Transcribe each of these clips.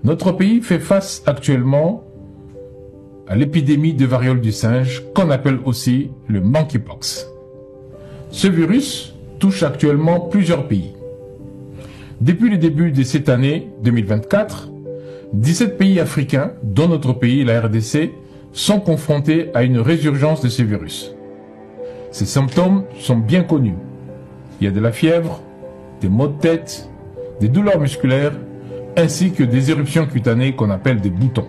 Notre pays fait face actuellement à l'épidémie de variole du singe, qu'on appelle aussi le monkeypox. Ce virus touche actuellement plusieurs pays. Depuis le début de cette année 2024, 17 pays africains, dont notre pays, la RDC, sont confrontés à une résurgence de ce virus. Ces symptômes sont bien connus. Il y a de la fièvre, des maux de tête, des douleurs musculaires, ainsi que des éruptions cutanées qu'on appelle des boutons.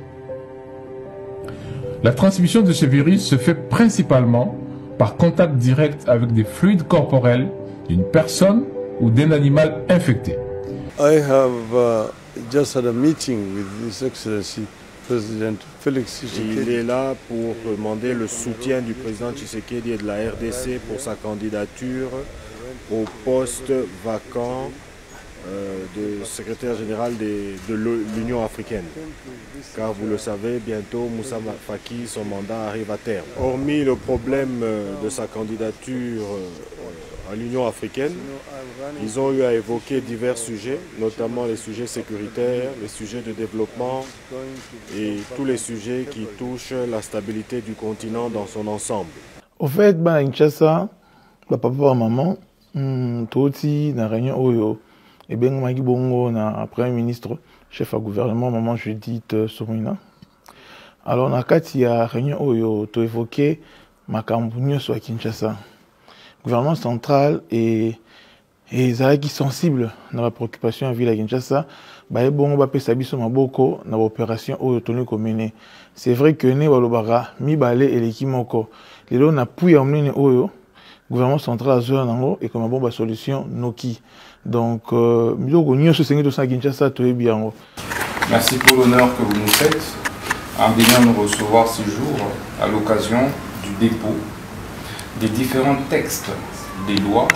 La transmission de ce virus se fait principalement par contact direct avec des fluides corporels d'une personne ou d'un animal infecté. I have just had a meeting with His Excellency President Félix Tshisekedi. Il est là pour demander le soutien du président Tshisekedi et de la RDC pour sa candidature au poste vacant de secrétaire général de l'Union africaine. Car vous le savez, bientôt Moussa Faki, son mandat arrive à terme. Hormis le problème de sa candidature à l'Union africaine, ils ont eu à évoquer divers sujets, notamment les sujets sécuritaires, les sujets de développement et tous les sujets qui touchent la stabilité du continent dans son ensemble. Au fait, à Kinshasa, papa et maman, Toti, na réunion Oyo, et bien Maki Bongo, na Premier ministre, chef à gouvernement, maman Judith Soumina. Alors, na kati ya réunion Oyo, to évoqué Makambounio soit Kinshasa. Gouvernement central et qui sensible dans la préoccupation à ville à Kinshasa, bah bon va pesa biso maboko na opération Oyo tonu komene. C'est vrai que ne balobara mi balé et l'équimoko. Les lots n'a pu emmener Oyo. Gouvernement central à zone nango et comme bon ba solution noki. Donc miloko nyonso sengi to sa Kinshasa to bien. Merci pour l'honneur que vous nous faites en venant nous recevoir ce jour à l'occasion du dépôt des différents textes des lois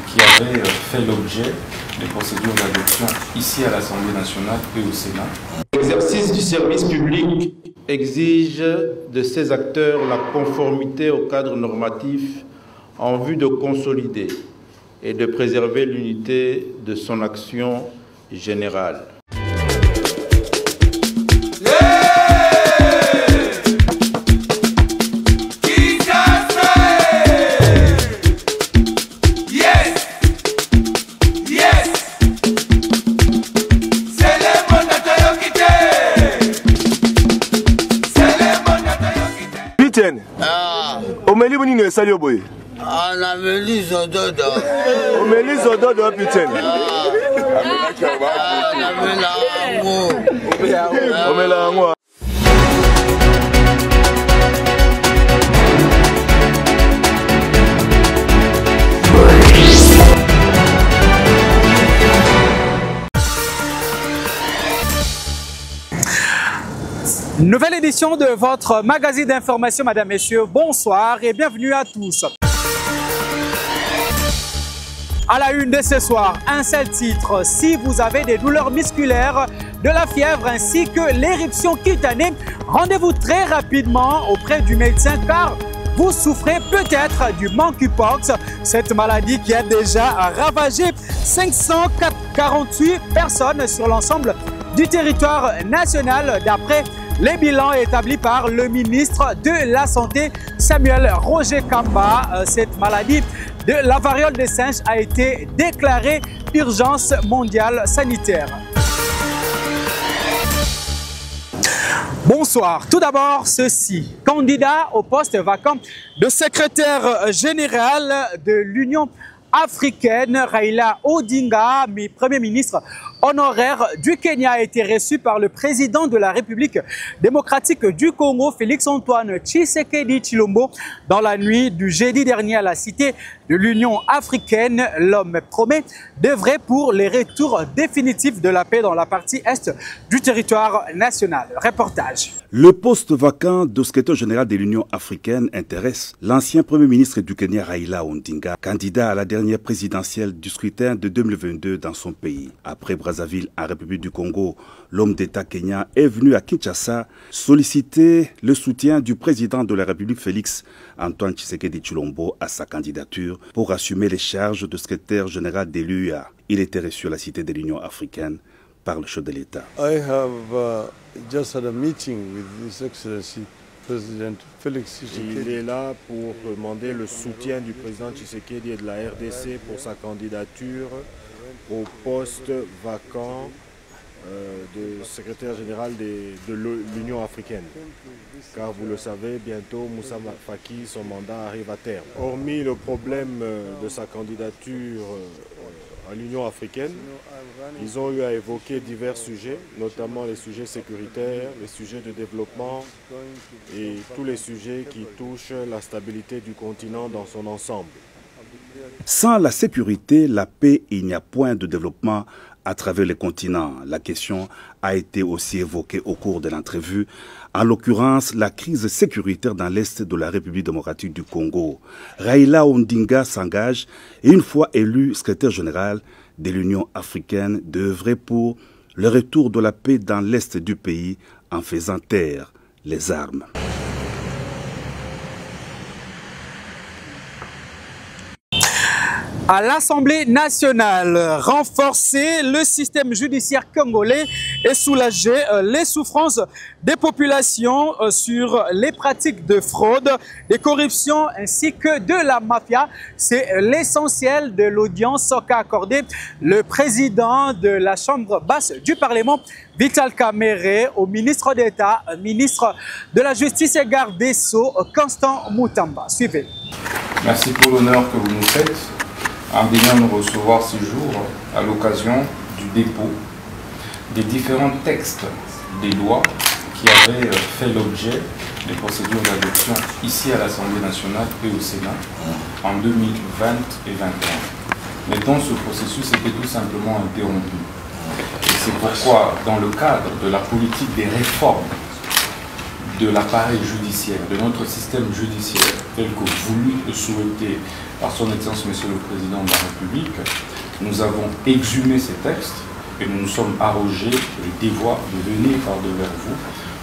qui avaient fait l'objet des procédures d'adoption ici à l'Assemblée nationale et au Sénat. L'exercice du service public exige de ces acteurs la conformité au cadre normatif en vue de consolider et de préserver l'unité de son action générale. Omeli boni ne sali oboye. Ah, na meli zododo. Omeli zododo putain. Na mela ngo. Omela ngo. Nouvelle édition de votre magazine d'information, mesdames, messieurs. Bonsoir et bienvenue à tous. À la une de ce soir, un seul titre. Si vous avez des douleurs musculaires, de la fièvre ainsi que l'éruption cutanée, rendez-vous très rapidement auprès du médecin car vous souffrez peut-être du monkeypox, cette maladie qui a déjà ravagé 548 personnes sur l'ensemble du territoire national d'après les bilans établis par le ministre de la Santé, Samuel Roger Kamba. Cette maladie de la variole des singes a été déclarée urgence mondiale sanitaire. Bonsoir. Tout d'abord, ceci. Candidat au poste vacant de secrétaire général de l'Union africaine, Raila Odinga, Premier ministre honoraire du Kenya, a été reçu par le président de la République démocratique du Congo, Félix-Antoine Tshisekedi Tshilombo, dans la nuit du jeudi dernier à la cité de l'Union africaine. L'homme promet d'œuvrer pour les retours définitifs de la paix dans la partie est du territoire national. Reportage. Le poste vacant de secrétaire général de l'Union africaine intéresse l'ancien Premier ministre du Kenya, Raila Odinga, candidat à la dernière présidentielle du scrutin de 2022 dans son pays. Après Brazzaville, en République du Congo, l'homme d'État kenyan est venu à Kinshasa solliciter le soutien du président de la République, Félix-Antoine Tshisekedi Tshilombo, à sa candidature pour assumer les charges de secrétaire général de l'UA. Il était reçu à la cité de l'Union africaine par le chef de l'État. I have just had a meeting with His Excellency President Félix Tshisekedi. Il est là pour demander le soutien du président Tshisekedi et de la RDC pour sa candidature au poste vacant de secrétaire général de l'Union africaine. Car vous le savez, bientôt Moussa Faki, son mandat arrive à terme. Hormis le problème de sa candidature à l'Union africaine, ils ont eu à évoquer divers sujets, notamment les sujets sécuritaires, les sujets de développement et tous les sujets qui touchent la stabilité du continent dans son ensemble. Sans la sécurité, la paix, il n'y a point de développement à travers le continent. La question a été aussi évoquée au cours de l'entrevue, en l'occurrence la crise sécuritaire dans l'est de la République démocratique du Congo. Raila Odinga s'engage, et une fois élu secrétaire général de l'Union africaine, d'œuvrer pour le retour de la paix dans l'est du pays en faisant taire les armes. À l'Assemblée nationale, renforcer le système judiciaire congolais et soulager les souffrances des populations sur les pratiques de fraude, de corruption ainsi que de la mafia. C'est l'essentiel de l'audience qu'a accordé le président de la Chambre basse du Parlement, Vital Kamerhe, au ministre d'État, ministre de la Justice et garde des Sceaux, Constant Moutamba. Suivez. Merci pour l'honneur que vous nous faites en venant nous recevoir ce jour à l'occasion du dépôt des différents textes des lois qui avaient fait l'objet des procédures d'adoption ici à l'Assemblée nationale et au Sénat en 2020 et 2021. Mais dont ce processus était tout simplement interrompu. Et c'est pourquoi, dans le cadre de la politique des réformes de l'appareil judiciaire, de notre système judiciaire, tel que voulu et souhaité par son Excellence Monsieur le Président de la République, nous avons exhumé ces textes et nous nous sommes arrogés le devoir de venir par devers vous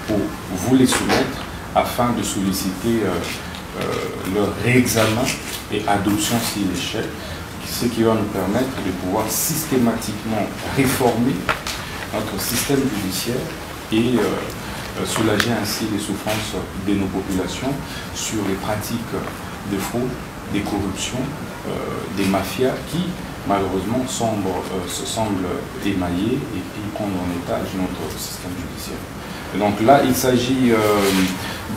pour vous les soumettre afin de solliciter leur réexamen et adoption s'il est cher, ce qui va nous permettre de pouvoir systématiquement réformer notre système judiciaire et soulager ainsi les souffrances de nos populations sur les pratiques de fraude, des corruptions, des mafias qui malheureusement semblent émailler et puis prendre en otage notre système judiciaire. Et donc là, il s'agit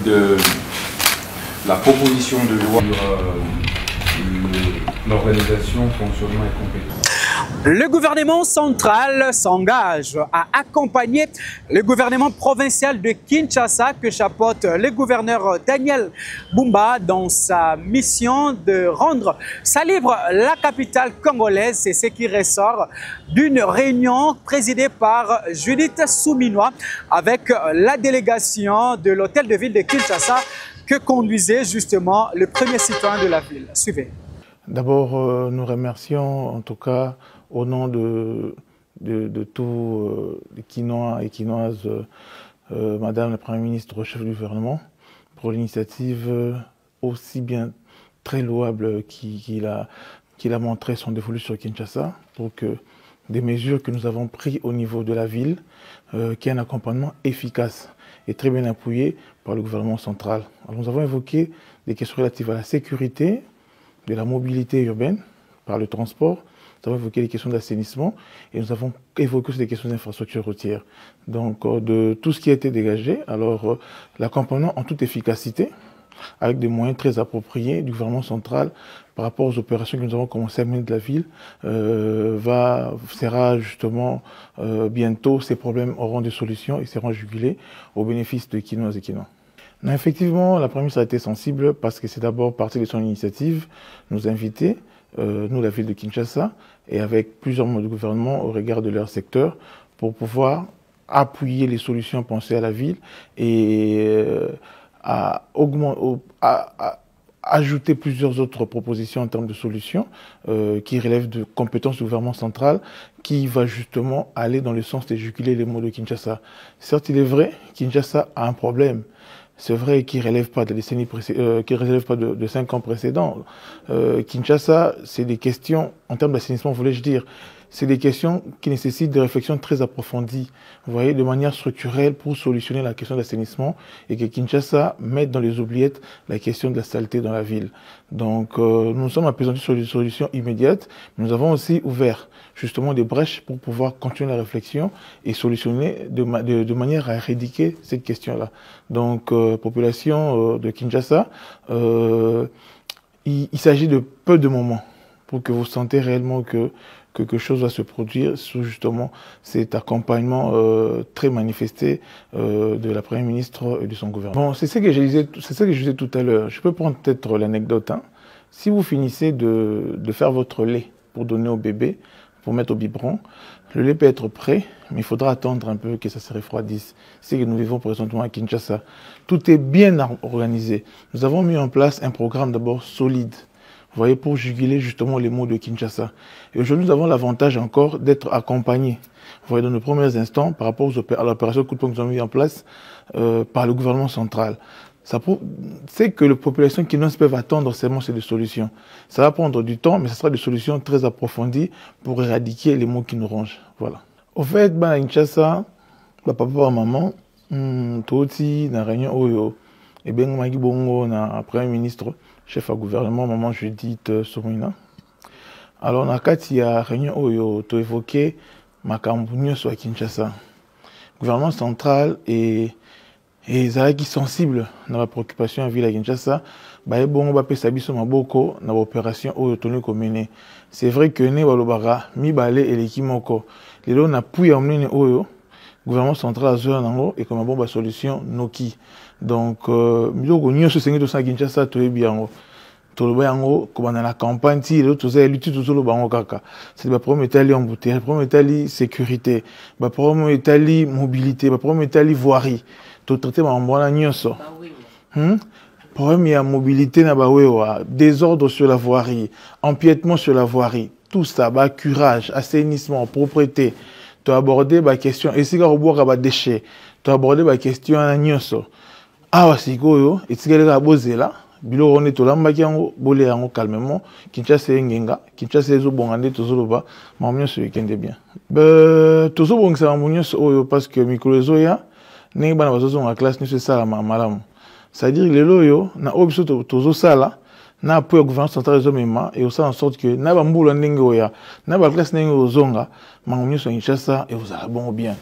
de la proposition de loi sur l'organisation, fonctionnement et compétences. Le gouvernement central s'engage à accompagner le gouvernement provincial de Kinshasa que chapeaute le gouverneur Daniel Bumba dans sa mission de rendre sa libre la capitale congolaise. C'est ce qui ressort d'une réunion présidée par Judith Souminois avec la délégation de l'hôtel de ville de Kinshasa que conduisait justement le premier citoyen de la ville. Suivez. D'abord, nous remercions en tout cas au nom de tous les Quinois et Quinoises, Madame la Première ministre, chef du gouvernement, pour l'initiative aussi bien très louable qu'il a montré son dévolu sur Kinshasa, pour que des mesures que nous avons prises au niveau de la ville, qui est un accompagnement efficace et très bien appuyé par le gouvernement central. Alors, nous avons évoqué des questions relatives à la sécurité, de la mobilité urbaine, par le transport. Nous avons évoqué les questions d'assainissement et nous avons évoqué aussi des questions d'infrastructure routière. Donc, de tout ce qui a été dégagé, alors l'accompagnement en toute efficacité, avec des moyens très appropriés du gouvernement central par rapport aux opérations que nous avons commencé à mener de la ville, sera justement bientôt, ces problèmes auront des solutions et seront jugulés au bénéfice de Quinois et Quinois. Non, effectivement, la Première ministre a été sensible parce que c'est d'abord parti de son initiative, nous inviter, nous, la ville de Kinshasa, et avec plusieurs membres du gouvernement au regard de leur secteur, pour pouvoir appuyer les solutions pensées à la ville et ajouter plusieurs autres propositions en termes de solutions qui relèvent de compétences du gouvernement central, qui va justement aller dans le sens de juguler les maux de Kinshasa. Certes, il est vrai, Kinshasa a un problème. C'est vrai qu'il ne relève pas de décennies qui relève pas de 5 ans précédents. Kinshasa, c'est des questions, en termes d'assainissement, voulais-je dire, c'est des questions qui nécessitent des réflexions très approfondies, vous voyez, de manière structurelle pour solutionner la question de l'assainissement et que Kinshasa mette dans les oubliettes la question de la saleté dans la ville. Donc nous sommes appesantis sur des solutions immédiates, mais nous avons aussi ouvert justement des brèches pour pouvoir continuer la réflexion et solutionner de manière à éradiquer cette question-là. Donc population de Kinshasa, il s'agit de peu de moments pour que vous sentez réellement que quelque chose va se produire sous justement cet accompagnement très manifesté de la Première ministre et de son gouvernement. Bon, c'est ce que je disais tout à l'heure. Je peux prendre peut-être l'anecdote. Hein. Si vous finissez de faire votre lait pour donner au bébé, pour mettre au biberon, le lait peut être prêt, mais il faudra attendre un peu que ça se refroidisse. C'est ce que nous vivons présentement à Kinshasa. Tout est bien organisé. Nous avons mis en place un programme d'abord solide. Vous voyez, pour juguler justement les maux de Kinshasa. Et aujourd'hui, nous avons l'avantage encore d'être accompagnés, vous voyez, dans nos premiers instants, par rapport à l'opération coup de poing que nous avons mis en place par le gouvernement central. C'est que les populations qui peuvent attendre seulement ces solutions. Ça va prendre du temps, mais ce sera des solutions très approfondies pour éradiquer les maux qui nous rongent. Voilà. Au fait, à Kinshasa, papa et maman, Toti, na réunion Oyo, et bien, Magi Bongo, na Premier ministre, chef à gouvernement, maman Judith Sorina. Alors, na kati ya réunion Oyo, to évoqué Makambu sur Kinshasa. Gouvernement central et qui sensible dans la préoccupation à ville à Kinshasa, ba bongo ba pesa biso maboko na opération Oyo tonu komene. C'est vrai que ne balobara mi balé et l'équimoko. Les lots na pouya omnene Oyo. Gouvernement central a joué en et comme une bonne solution Noki. Donc, miloko nyonso sengi to sa Kinshasa to ebiango. To lo bango comme dans la campagne ti le to za lutti to lo bango kaka. C'est le premier étali embouteillage, le premier étali sécurité, le premier étali mobilité, le premier étali voirie. To traiter ma mbona nyonso. Problème ya mobilité na bawewa, désordre sur la voirie, empiètement sur la voirie, tout ça, curage, assainissement, propreté. Tu as abordé la question, et si tu as abordé les déchets, tu as abordé la question à Nyoso. Ah, c'est quoi, et si tu as abordé là, bilo on est tout là, on bolé calmement, Kinshasa Ngenga, Kinshasa est bon, tout ça là-bas, mais on se week-end bien. Tout ça bon, c'est un bon parce que Mikolozoya, n'est pas dans la classe, c'est ça la malam. C'est-à-dire les loyaux, na obso tout ça là. Na pour le gouvernement central et aussi en sorte que na ba mbula ndenge oya na ba classe ndenge ozonga mangonyo so Kinshasa et vous allez bon bien.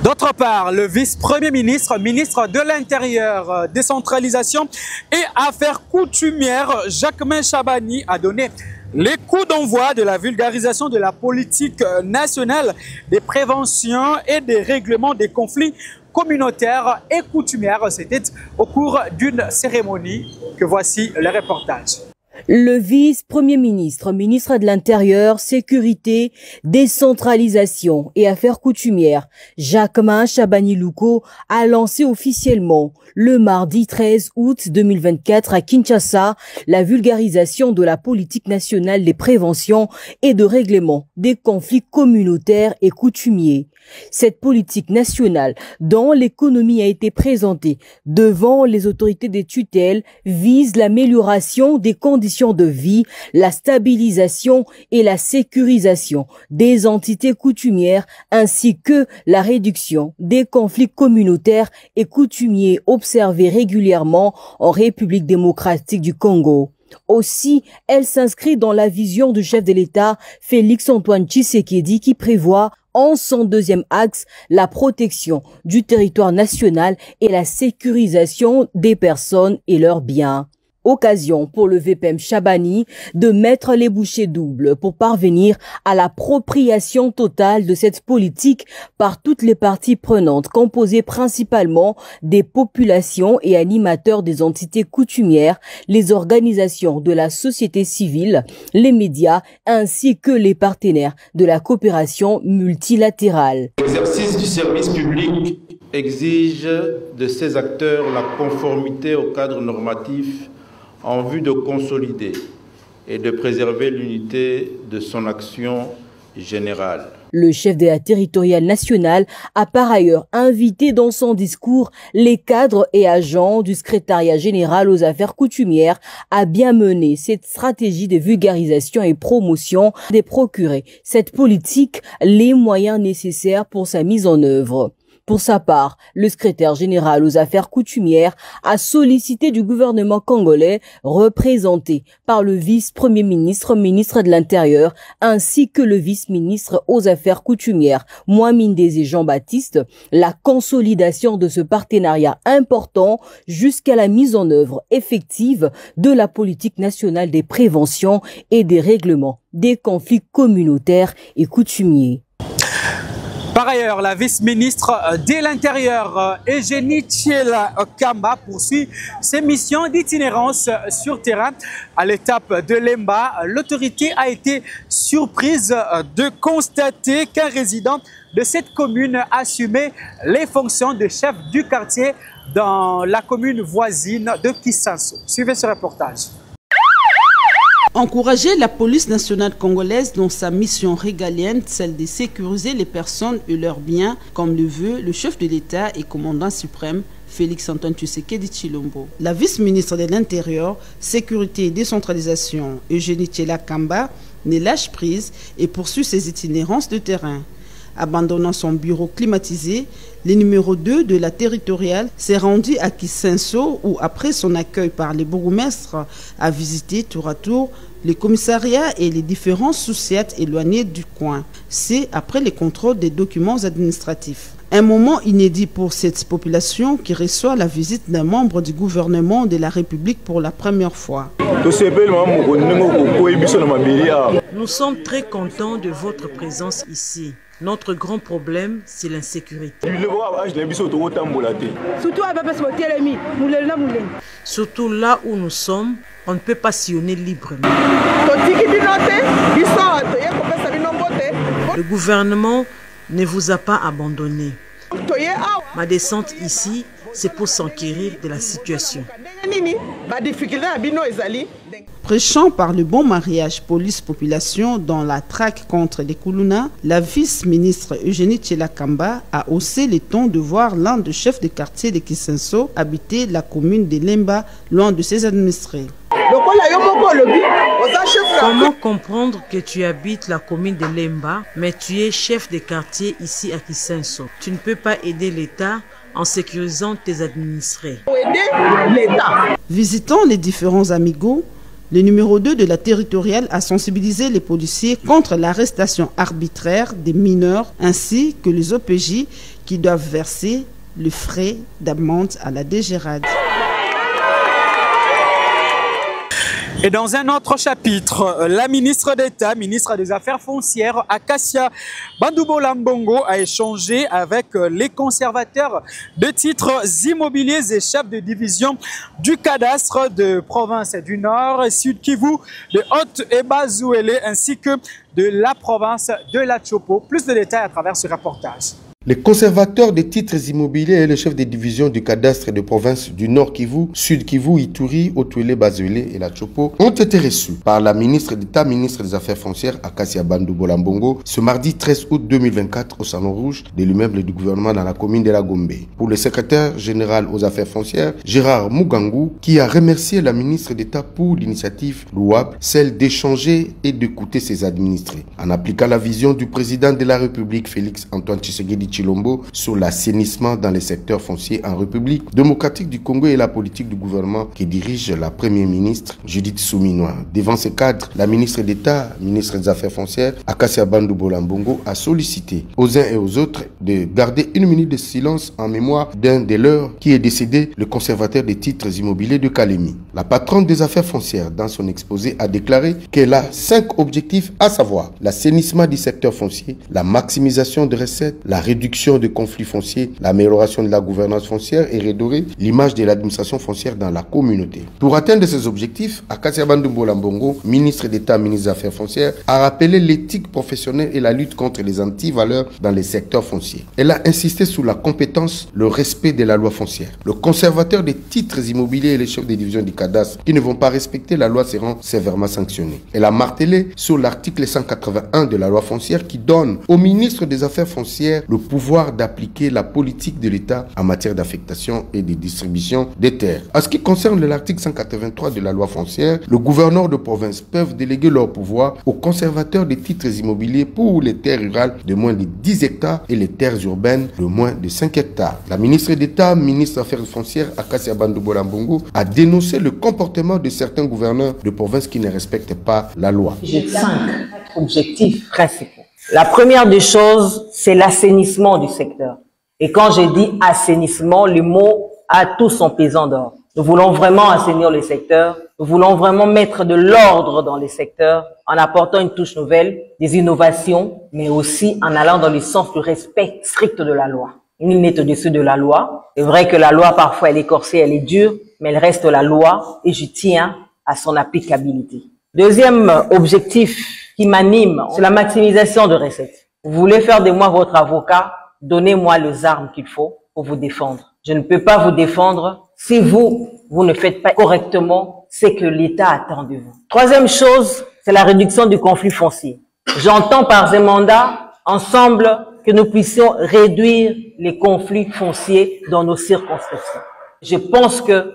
D'autre part, le vice-premier ministre, ministre de l'Intérieur, décentralisation et affaires coutumières, Jacquemain Chabani, a donné les coups d'envoi de la vulgarisation de la politique nationale des préventions et des règlements des conflits communautaires et coutumières. C'était au cours d'une cérémonie que voici le reportage. Le vice-premier ministre, ministre de l'Intérieur, Sécurité, Décentralisation et Affaires coutumières, Jacquemain Chabani Louko, a lancé officiellement le mardi 13 août 2024 à Kinshasa la vulgarisation de la politique nationale des préventions et de règlement des conflits communautaires et coutumiers. Cette politique nationale, dont l'économie a été présentée devant les autorités des tutelles, vise l'amélioration des conditions de vie, la stabilisation et la sécurisation des entités coutumières ainsi que la réduction des conflits communautaires et coutumiers observés régulièrement en République démocratique du Congo. Aussi, elle s'inscrit dans la vision du chef de l'État, Félix-Antoine Tshisekedi, qui prévoit en son deuxième axe la protection du territoire national et la sécurisation des personnes et leurs biens. Occasion pour le VPM Chabani de mettre les bouchées doubles pour parvenir à l'appropriation totale de cette politique par toutes les parties prenantes composées principalement des populations et animateurs des entités coutumières, les organisations de la société civile, les médias ainsi que les partenaires de la coopération multilatérale. L'exercice du service public exige de ces acteurs la conformité au cadre normatif en vue de consolider et de préserver l'unité de son action générale. Le chef de la territoriale nationale a par ailleurs invité dans son discours les cadres et agents du secrétariat général aux affaires coutumières à bien mener cette stratégie de vulgarisation et promotion, de procurer cette politique les moyens nécessaires pour sa mise en œuvre. Pour sa part, le secrétaire général aux affaires coutumières a sollicité du gouvernement congolais, représenté par le vice-premier ministre, ministre de l'Intérieur, ainsi que le vice-ministre aux affaires coutumières, Mohamed Ndézé Jean-Baptiste, la consolidation de ce partenariat important jusqu'à la mise en œuvre effective de la politique nationale des préventions et des règlements des conflits communautaires et coutumiers. Par ailleurs, la vice-ministre de l'Intérieur, Eugénie Tchiela Kamba, poursuit ses missions d'itinérance sur terrain. À l'étape de Lemba, l'autorité a été surprise de constater qu'un résident de cette commune assumait les fonctions de chef du quartier dans la commune voisine de Kisanso. Suivez ce reportage. Encourager la police nationale congolaise dans sa mission régalienne, celle de sécuriser les personnes et leurs biens, comme le veut le chef de l'État et commandant suprême Félix Antoine Tshisekedi Tshilombo. La vice-ministre de l'Intérieur, Sécurité et Décentralisation, Eugénie Tchiela Kamba, ne lâche prise et poursuit ses itinérances de terrain. Abandonnant son bureau climatisé, le numéro 2 de la territoriale s'est rendu à Kisanso où, après son accueil par les bourgmestres, a visité tour à tour les commissariats et les différents sous-sièges éloignés du coin. C'est après les contrôles des documents administratifs. Un moment inédit pour cette population qui reçoit la visite d'un membre du gouvernement de la République pour la première fois. Nous sommes très contents de votre présence ici. Notre grand problème, c'est l'insécurité. Surtout là où nous sommes, on ne peut pas sillonner librement. Le gouvernement ne vous a pas abandonné. Ma descente ici, c'est pour s'enquérir de la situation. Prêchant par le bon mariage police-population dans la traque contre les Koulouna, la vice-ministre Eugénie Tchiela Kamba a haussé les tons de voir l'un des chefs de quartier de Kisanso habiter la commune de Lemba, loin de ses administrés. Comment comprendre que tu habites la commune de Lemba, mais tu es chef de quartier ici à Kisanso? Tu ne peux pas aider l'État en sécurisant tes administrés. Visitant les différents amigos, le numéro 2 de la territoriale a sensibilisé les policiers contre l'arrestation arbitraire des mineurs ainsi que les OPJ qui doivent verser le frais d'amende à la DGRAD. Et dans un autre chapitre, la ministre d'État, ministre des Affaires foncières, Akacia Bandoubola Mbongo, a échangé avec les conservateurs de titres immobiliers et chefs de division du cadastre de province du Nord, Sud Kivu, de Haute et Bas-Zouélé, ainsi que de la province de la Chopo. Plus de détails à travers ce reportage. Les conservateurs des titres immobiliers et les chefs des divisions du cadastre de provinces du Nord Kivu, Sud Kivu, Ituri, Otuele, Bazuele et la Chopo ont été reçus par la ministre d'État, ministre des Affaires foncières, Akacia Bandoubola Mbongo, ce mardi 13 août 2024 au Salon Rouge de l'immeuble du gouvernement dans la commune de la Gombe. Pour le secrétaire général aux Affaires foncières, Gérard Mugangu, qui a remercié la ministre d'État pour l'initiative louable, celle d'échanger et d'écouter ses administrés. En appliquant la vision du président de la République, Félix Antoine Tshisekedi Tshilombo, sur l'assainissement dans les secteurs fonciers en République démocratique du Congo et la politique du gouvernement qui dirige la première ministre Judith Suminwa. Devant ce cadre, la ministre d'État, ministre des Affaires foncières, Akacia Bandoubola Mbongo, a sollicité aux uns et aux autres de garder une minute de silence en mémoire d'un des leurs qui est décédé, le conservateur des titres immobiliers de Kalemi. La patronne des affaires foncières, dans son exposé, a déclaré qu'elle a 5 objectifs, à savoir l'assainissement du secteur foncier, la maximisation de recettes, la réduction réduction des conflits fonciers, l'amélioration de la gouvernance foncière et redorer l'image de l'administration foncière dans la communauté. Pour atteindre ces objectifs, Akasia Bandou Mbola Mbongo, ministre d'État, ministre des Affaires foncières, a rappelé l'éthique professionnelle et la lutte contre les antivaleurs dans les secteurs fonciers. Elle a insisté sur la compétence, le respect de la loi foncière. Le conservateur des titres immobiliers et les chefs des divisions du cadastre qui ne vont pas respecter la loi seront sévèrement sanctionnés. Elle a martelé sur l'article 181 de la loi foncière qui donne au ministre des Affaires foncières le pouvoir d'appliquer la politique de l'État en matière d'affectation et de distribution des terres. En ce qui concerne l'article 183 de la loi foncière, le gouverneur de province peuvent déléguer leur pouvoir aux conservateurs des titres immobiliers pour les terres rurales de moins de 10 hectares et les terres urbaines de moins de 5 hectares. La ministre d'État, ministre des Affaires foncières, Akasia Bandou Mbola Mbongo, a dénoncé le comportement de certains gouverneurs de province qui ne respectent pas la loi. J'ai 5 objectifs principaux. La première des choses, c'est l'assainissement du secteur. Et quand j'ai dit assainissement, le mot a tout son pesant d'or. Nous voulons vraiment assainir le secteur. Nous voulons vraiment mettre de l'ordre dans les secteurs en apportant une touche nouvelle, des innovations, mais aussi en allant dans le sens du respect strict de la loi. Nul n'est au-dessus de la loi. C'est vrai que la loi, parfois, elle est corsée, elle est dure, mais elle reste la loi et je tiens à son applicabilité. Deuxième objectif qui m'anime, c'est la maximisation de recettes. Vous voulez faire de moi votre avocat, donnez-moi les armes qu'il faut pour vous défendre. Je ne peux pas vous défendre si vous ne faites pas correctement ce que l'État attend de vous. Troisième chose, c'est la réduction du conflit foncier. J'entends par ces mandats, ensemble, que nous puissions réduire les conflits fonciers dans nos circonscriptions. Je pense que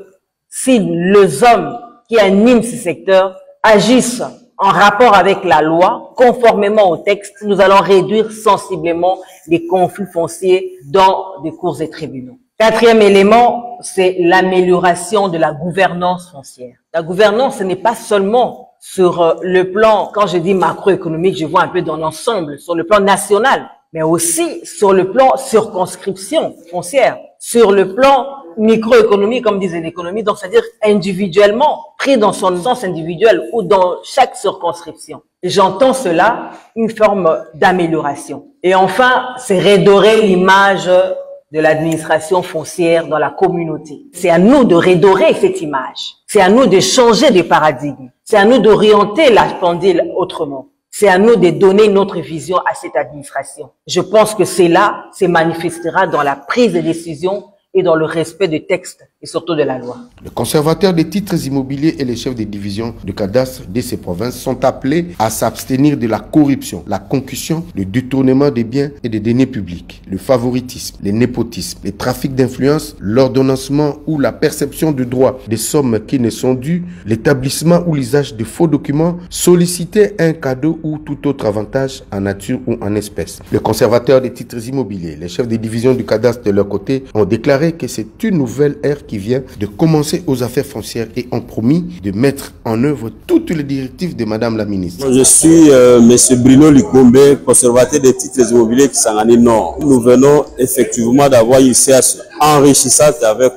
si les hommes qui animent ce secteur agissent en rapport avec la loi, conformément au texte, nous allons réduire sensiblement les conflits fonciers dans des cours et tribunaux. Quatrième élément, c'est l'amélioration de la gouvernance foncière. La gouvernance, ce n'est pas seulement sur le plan, quand je dis macroéconomique, je vois un peu dans l'ensemble, sur le plan national, mais aussi sur le plan circonscription foncière, sur le plan microéconomie, comme disait l'économie, donc c'est-à-dire individuellement, pris dans son sens individuel ou dans chaque circonscription. J'entends cela, une forme d'amélioration. Et enfin, c'est redorer l'image de l'administration foncière dans la communauté. C'est à nous de redorer cette image. C'est à nous de changer de paradigme. C'est à nous d'orienter la pendule autrement. C'est à nous de donner notre vision à cette administration. Je pense que cela se manifestera dans la prise de décision et dans le respect des textes et surtout de la loi. Le conservateur des titres immobiliers et les chefs des divisions de cadastre de ces provinces sont appelés à s'abstenir de la corruption, la concussion, le détournement des biens et des deniers publics, le favoritisme, le népotisme, les trafics d'influence, l'ordonnancement ou la perception de droits des sommes qui ne sont dues, l'établissement ou l'usage de faux documents, solliciter un cadeau ou tout autre avantage en nature ou en espèces. Le conservateur des titres immobiliers, les chefs des divisions du cadastre de leur côté ont déclaré que c'est une nouvelle ère qui vient de commencer aux affaires foncières et ont promis de mettre en œuvre toutes les directives de Madame la ministre. Je suis M. Bruno Likombe, conservateur des titres immobiliers qui Kisangani Nord. Nous venons effectivement d'avoir une séance enrichissante avec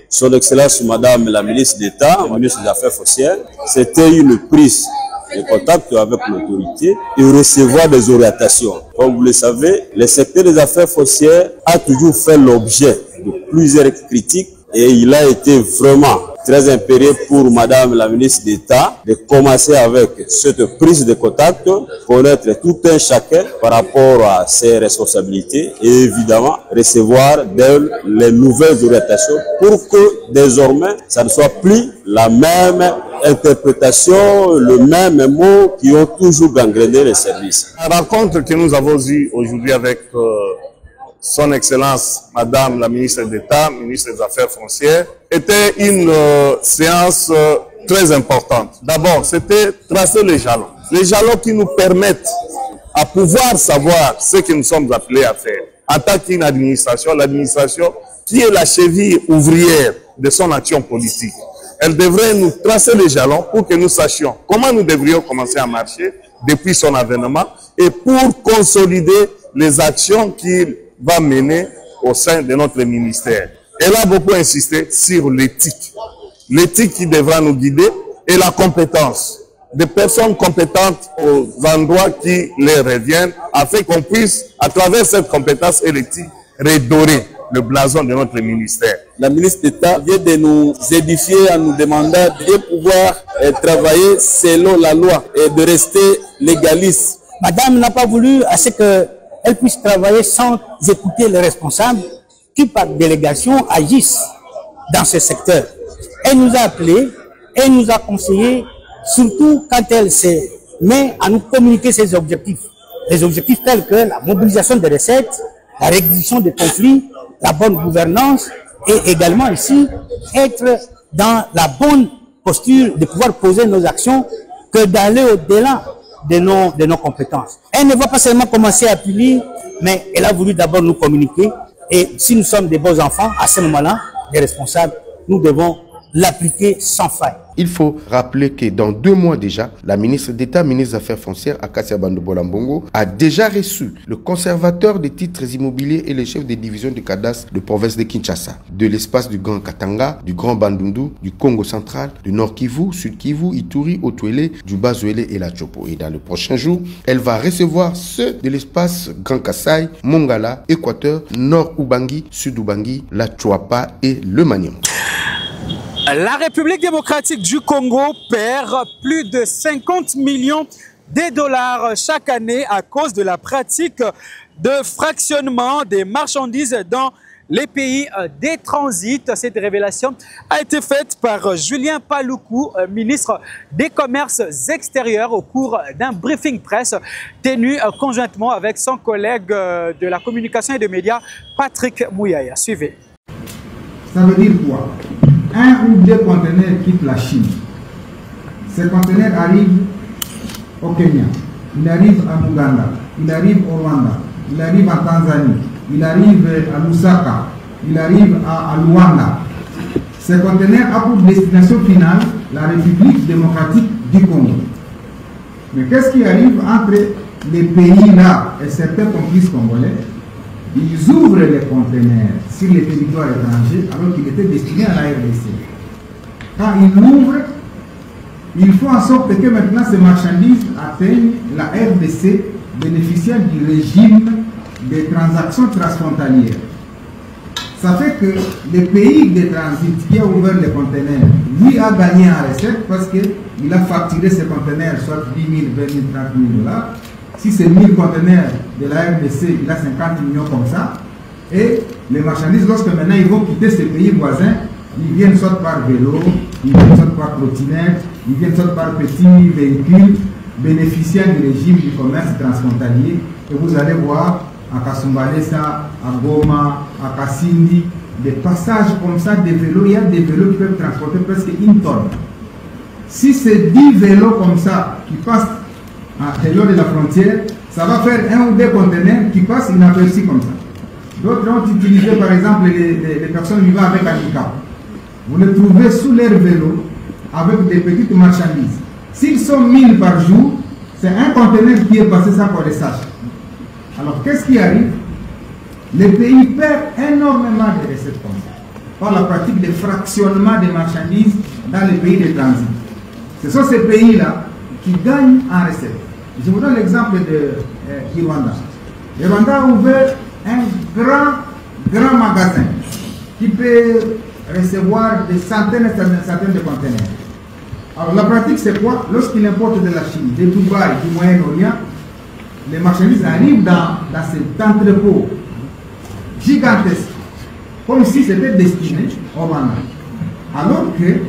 son Excellence Madame la ministre d'État, ministre des Affaires foncières. C'était une prise de contact avec l'autorité et recevoir des orientations. Comme vous le savez, le secteur des affaires foncières a toujours fait l'objet de plusieurs critiques et il a été vraiment très impérieux pour Madame la ministre d'État de commencer avec cette prise de contact, connaître tout un chacun par rapport à ses responsabilités et évidemment recevoir d'elle les nouvelles orientations pour que désormais ça ne soit plus la même interprétation, le même mot qui ont toujours gangréné les services. La rencontre que nous avons eue aujourd'hui avec son Excellence Madame la ministre d'État, ministre des Affaires foncières, était une séance très importante. D'abord, c'était tracer les jalons qui nous permettent à pouvoir savoir ce que nous sommes appelés à faire. En tant qu'une administration, l'administration qui est la cheville ouvrière de son action politique, elle devrait nous tracer les jalons pour que nous sachions comment nous devrions commencer à marcher depuis son avènement et pour consolider les actions qu'il va mener au sein de notre ministère. Elle a beaucoup insisté sur l'éthique. L'éthique qui devra nous guider et la compétence. des personnes compétentes aux endroits qui les reviennent, afin qu'on puisse, à travers cette compétence élective, redorer le blason de notre ministère. La ministre d'État vient de nous édifier en nous demandant de pouvoir travailler selon la loi et de rester légaliste. Madame n'a pas voulu à ce qu'elle puisse travailler sans écouter les responsables qui, par délégation, agissent dans ce secteur. Elle nous a appelés, elle nous a conseillé, surtout quand elle se met à nous communiquer ses objectifs. Les objectifs tels que la mobilisation des recettes, la réduction des conflits, la bonne gouvernance et également ici être dans la bonne posture de pouvoir poser nos actions que d'aller au-delà de nos compétences. Elle ne va pas seulement commencer à punir, mais elle a voulu d'abord nous communiquer. Et si nous sommes des beaux enfants, à ce moment-là, des responsables, nous devons l'appliquer sans faille. Il faut rappeler que dans 2 mois déjà, la ministre d'État, ministre des Affaires foncières, Akasia Bandobola Mbongo, a déjà reçu le conservateur des titres immobiliers et le chef des divisions du cadastre de province de Kinshasa, de l'espace du Grand Katanga, du Grand Bandundu, du Congo central, du Nord Kivu, Sud Kivu, Ituri, Otuele, du Bas-Ouele et la Chopo. Et dans le prochain jour, elle va recevoir ceux de l'espace Grand Kassai, Mongala, Équateur, Nord Ubangi, Sud Ubangi, la Chouapa et le Maniema. La République démocratique du Congo perd plus de 50 millions de dollars chaque année à cause de la pratique de fractionnement des marchandises dans les pays des transits. Cette révélation a été faite par Julien Paluku, ministre des Commerces extérieurs, au cours d'un briefing presse tenu conjointement avec son collègue de la communication et des médias, Patrick Mouyaya. Suivez. Ça veut dire quoi? 1 ou 2 conteneurs quittent la Chine. Ces conteneurs arrivent au Kenya, ils arrivent en Ouganda, ils arrivent au Rwanda, ils arrivent en Tanzanie, ils arrivent à Lusaka, ils arrivent à Luanda. Ces conteneurs ont pour destination finale la République démocratique du Congo. Mais qu'est-ce qui arrive entre les pays là et certains complices congolais? Ils ouvrent les conteneurs sur les territoires étrangers alors qu'ils étaient destinés à la RDC. Quand ils l'ouvrent, il faut en sorte que maintenant ces marchandises atteignent la RDC, bénéficiant du régime des transactions transfrontalières. Ça fait que le pays de transit qui a ouvert les conteneurs, lui a gagné en recette parce qu'il a facturé ses conteneurs, soit 10 000, 20 000, 30 000 dollars. Si c'est 1000 conteneurs de la RDC, il a 50 millions comme ça. Et les marchandises, lorsque maintenant ils vont quitter ces pays voisins, ils viennent soit par vélo, ils viennent soit par trottinette, ils viennent soit par petits véhicules bénéficiant du régime du commerce transfrontalier. Et vous allez voir à Kasumbalesa, à Goma, à Kassindi, des passages comme ça des vélos. Il y a des vélos qui peuvent transporter presque 1 tonne. Si c'est 10 vélos comme ça qui passent à l'intérieur de la frontière, ça va faire 1 ou 2 conteneurs qui passent inaperçus comme ça. D'autres ont utilisé par exemple les personnes vivant avec handicap. Vous les trouvez sous leur vélo avec des petites marchandises. S'ils sont 1000 par jour, c'est un conteneur qui est passé sans qu'on le sache. Alors qu'est-ce qui arrive? Les pays perdent énormément de recettes comme ça, par la pratique de fractionnement des marchandises dans les pays de transit. Ce sont ces pays-là qui gagnent en recettes. Je vous donne l'exemple du Rwanda. Le Rwanda a ouvert un grand magasin qui peut recevoir des centaines et centaines de conteneurs. Alors la pratique c'est quoi? Lorsqu'il importe de la Chine, de Dubaï, du Moyen-Orient, les marchandises arrivent dans cet entrepôt gigantesque, comme si c'était destiné au Rwanda. Alors que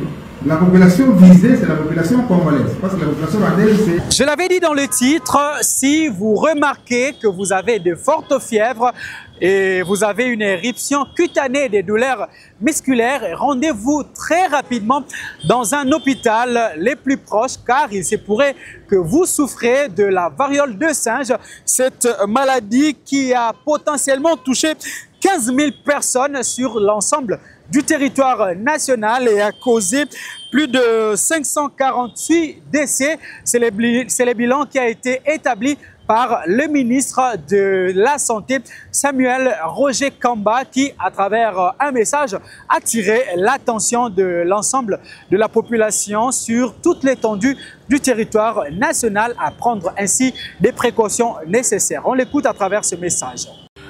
la population visée, c'est la population congolaise. Parce que la population rwandaise, c'est... Je l'avais dit dans le titre, si vous remarquez que vous avez de fortes fièvres et vous avez une éruption cutanée, des douleurs musculaires, rendez-vous très rapidement dans un hôpital les plus proches, car il se pourrait que vous souffrez de la variole de singe, cette maladie qui a potentiellement touché 15 000 personnes sur l'ensemble du territoire national et a causé plus de 548 décès. C'est le bilan qui a été établi par le ministre de la Santé, Samuel Roger Kamba, qui, à travers un message, a attiré l'attention de l'ensemble de la population sur toute l'étendue du territoire national, à prendre ainsi des précautions nécessaires. On l'écoute à travers ce message.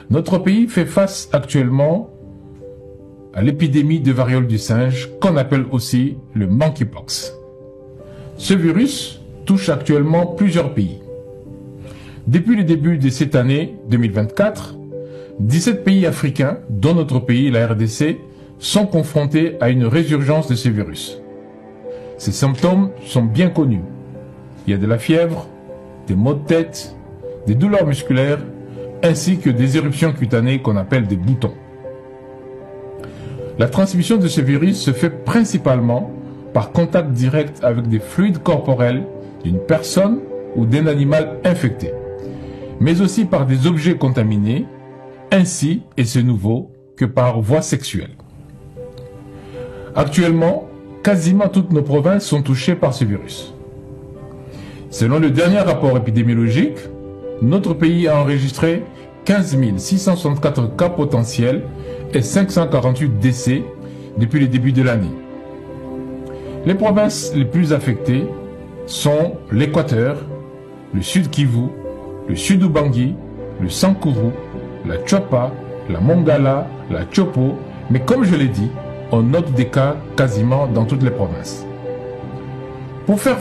Notre pays fait face actuellement à l'épidémie de variole du singe, qu'on appelle aussi le monkeypox. Ce virus touche actuellement plusieurs pays. Depuis le début de cette année 2024, 17 pays africains, dont notre pays, la RDC, sont confrontés à une résurgence de ce virus. Ces symptômes sont bien connus. Il y a de la fièvre, des maux de tête, des douleurs musculaires, ainsi que des éruptions cutanées qu'on appelle des boutons. La transmission de ce virus se fait principalement par contact direct avec des fluides corporels d'une personne ou d'un animal infecté, mais aussi par des objets contaminés, ainsi, et c'est nouveau, que par voie sexuelle. Actuellement, quasiment toutes nos provinces sont touchées par ce virus. Selon le dernier rapport épidémiologique, notre pays a enregistré 15 664 cas potentiels et 548 décès depuis le début de l'année. Les provinces les plus affectées sont l'Équateur, le Sud Kivu, le Sud Ubangi, le Sankuru, la Chopa, la Mongala, la Chopo, mais comme je l'ai dit, on note des cas quasiment dans toutes les provinces. Pour faire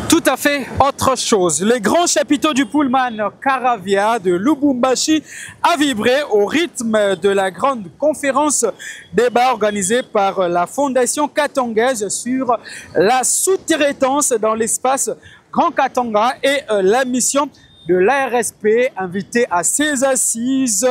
tout à fait autre chose, les grands chapiteaux du Pullman Caravia de Lubumbashi a vibré au rythme de la grande conférence débat organisée par la Fondation Katangaise sur la sous-traitance dans l'espace Grand Katanga et la mission de l'ARSP, invité à ses assises.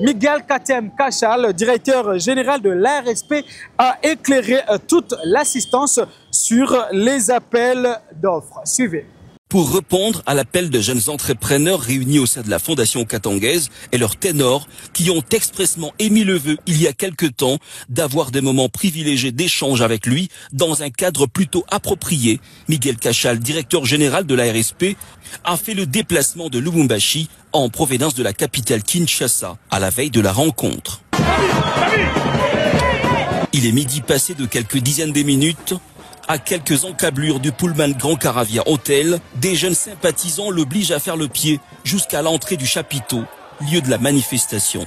Miguel Katem Kachal, directeur général de l'ARSP, a éclairé toute l'assistance sur les appels d'offres. Suivez. Pour répondre à l'appel de jeunes entrepreneurs réunis au sein de la Fondation Katangaise et leurs ténors qui ont expressément émis le vœu il y a quelque temps d'avoir des moments privilégiés d'échange avec lui dans un cadre plutôt approprié, Miguel Kachal, directeur général de la RSP, a fait le déplacement de Lubumbashi en provenance de la capitale Kinshasa à la veille de la rencontre. Il est midi passé de quelques dizaines de minutes. À quelques encablures du Pullman Grand Caravia Hotel, des jeunes sympathisants l'obligent à faire le pied jusqu'à l'entrée du chapiteau, lieu de la manifestation.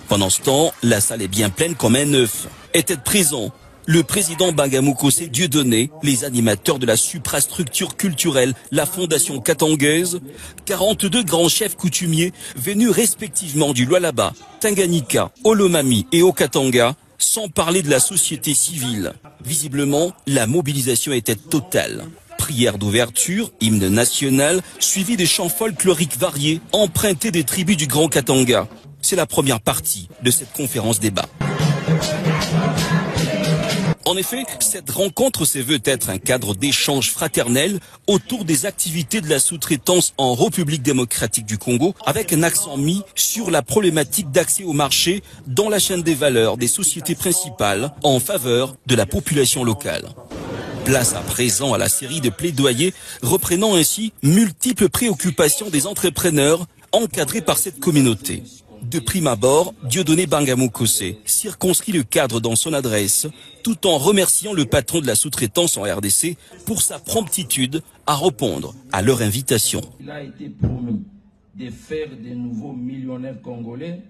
Pendant ce temps, la salle est bien pleine comme un œuf. Étaient présents le président Bangamukose Dieudonné, les animateurs de la suprastructure culturelle, la Fondation Katangaise, 42 grands chefs coutumiers venus respectivement du Lualaba, Tanganyika, Olomami et au Katanga, sans parler de la société civile. Visiblement, la mobilisation était totale. Prière d'ouverture, hymne national, suivi des chants folkloriques variés, empruntés des tribus du Grand Katanga. C'est la première partie de cette conférence débat. En effet, cette rencontre se veut être un cadre d'échange fraternel autour des activités de la sous-traitance en République démocratique du Congo, avec un accent mis sur la problématique d'accès au marché dans la chaîne des valeurs des sociétés principales en faveur de la population locale. Place à présent à la série de plaidoyers reprenant ainsi multiples préoccupations des entrepreneurs encadrés par cette communauté. De prime abord, Dieudonné Bangamukose circonscrit le cadre dans son adresse, tout en remerciant le patron de la sous-traitance en RDC pour sa promptitude à répondre à leur invitation. Il a été promis de faire de nouveaux millionnaires congolais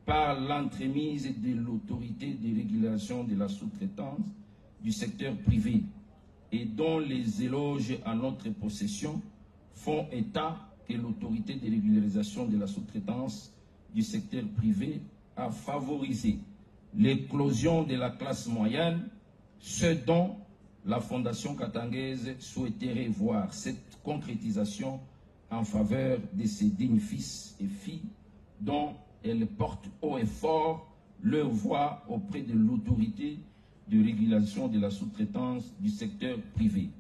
par l'entremise de l'autorité de régulation de la sous-traitance du secteur privé et dont les éloges à notre possession font état que l'autorité de régularisation de la sous-traitance du secteur privé a favorisé l'éclosion de la classe moyenne, ce dont la Fondation Katangaise souhaiterait voir cette concrétisation en faveur de ses dignes fils et filles dont elle porte haut et fort leur voix auprès de l'autorité de régulation de la sous-traitance du secteur privé.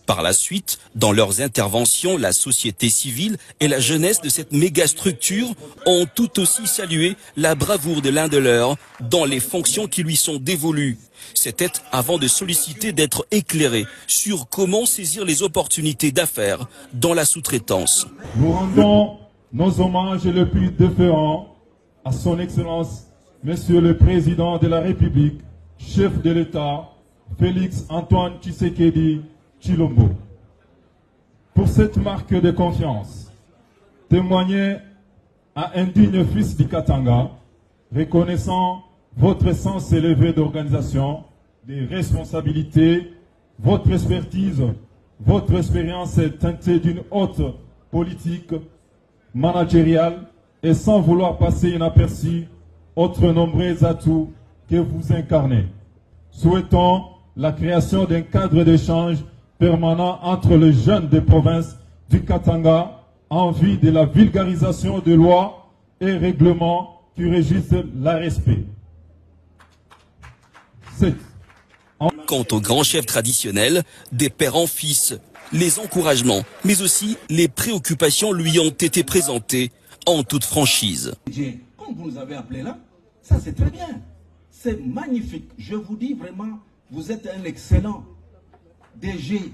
Par la suite, dans leurs interventions, la société civile et la jeunesse de cette méga-structure ont tout aussi salué la bravoure de l'un de leurs dans les fonctions qui lui sont dévolues. C'était avant de solliciter d'être éclairé sur comment saisir les opportunités d'affaires dans la sous-traitance. Nous rendons nos hommages les plus déférents à son Excellence, Monsieur le Président de la République, chef de l'État, Félix Antoine Tshisekedi Tshilombo. Pour cette marque de confiance, témoignez à un digne fils du Katanga, reconnaissant votre sens élevé d'organisation, des responsabilités, votre expertise, votre expérience est teintée d'une haute politique managériale et sans vouloir passer inaperçu autres nombreux atouts que vous incarnez. Souhaitons la création d'un cadre d'échange permanent entre les jeunes des provinces du Katanga en vue de la vulgarisation des lois et règlements qui régissent l'ARSP. Quant aux grands chefs traditionnels, des pères en fils, les encouragements, mais aussi les préoccupations lui ont été présentées en toute franchise. Comme vous nous avez appelé là, ça c'est très bien. C'est magnifique. Je vous dis vraiment, vous êtes un excellent DG.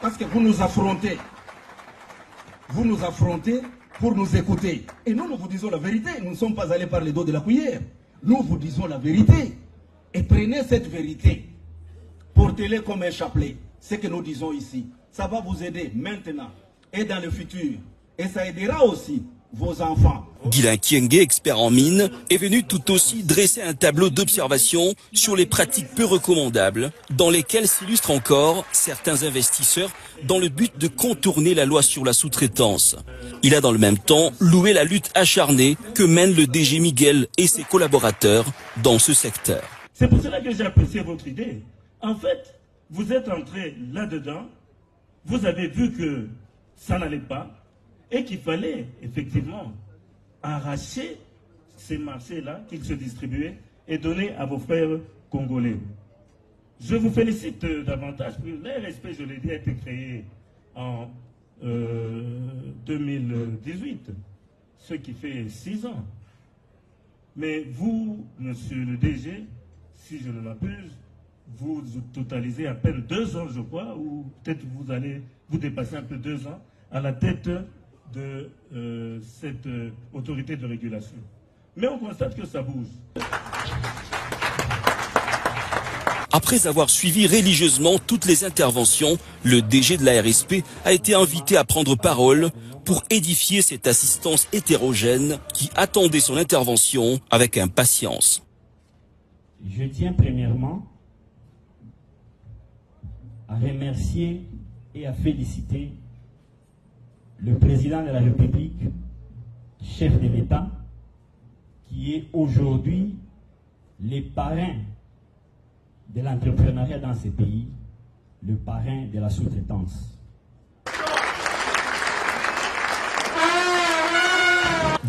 Parce que vous nous affrontez. Vous nous affrontez pour nous écouter. Et nous, nous vous disons la vérité. Nous ne sommes pas allés par les dos de la cuillère. Nous vous disons la vérité. Et prenez cette vérité. Portez-les comme un chapelet. Ce que nous disons ici. Ça va vous aider maintenant et dans le futur. Et ça aidera aussi vos enfants. Guilain Kienge, expert en mine, est venu tout aussi dresser un tableau d'observation sur les pratiques peu recommandables dans lesquelles s'illustrent encore certains investisseurs dans le but de contourner la loi sur la sous-traitance. Il a dans le même temps loué la lutte acharnée que mène le DG Miguel et ses collaborateurs dans ce secteur. C'est pour cela que j'ai apprécié votre idée. En fait, vous êtes entré là-dedans, vous avez vu que ça n'allait pas, et qu'il fallait effectivement arracher ces marchés-là qu'ils se distribuaient et donner à vos frères congolais. Je vous félicite davantage. L'ARSP, je l'ai dit, a été créé en 2018, ce qui fait 6 ans. Mais vous, monsieur le DG, si je ne m'abuse, vous totalisez à peine 2 ans, je crois, ou peut-être vous allez vous dépasser un peu 2 ans à la tête de cette autorité de régulation. Mais on constate que ça bouge. Après avoir suivi religieusement toutes les interventions, le DG de la RSP a été invité à prendre parole pour édifier cette assistance hétérogène qui attendait son intervention avec impatience. Je tiens premièrement à remercier et à féliciter le président de la République, chef de l'État, qui est aujourd'hui le parrain de l'entrepreneuriat dans ce pays, le parrain de la sous-traitance.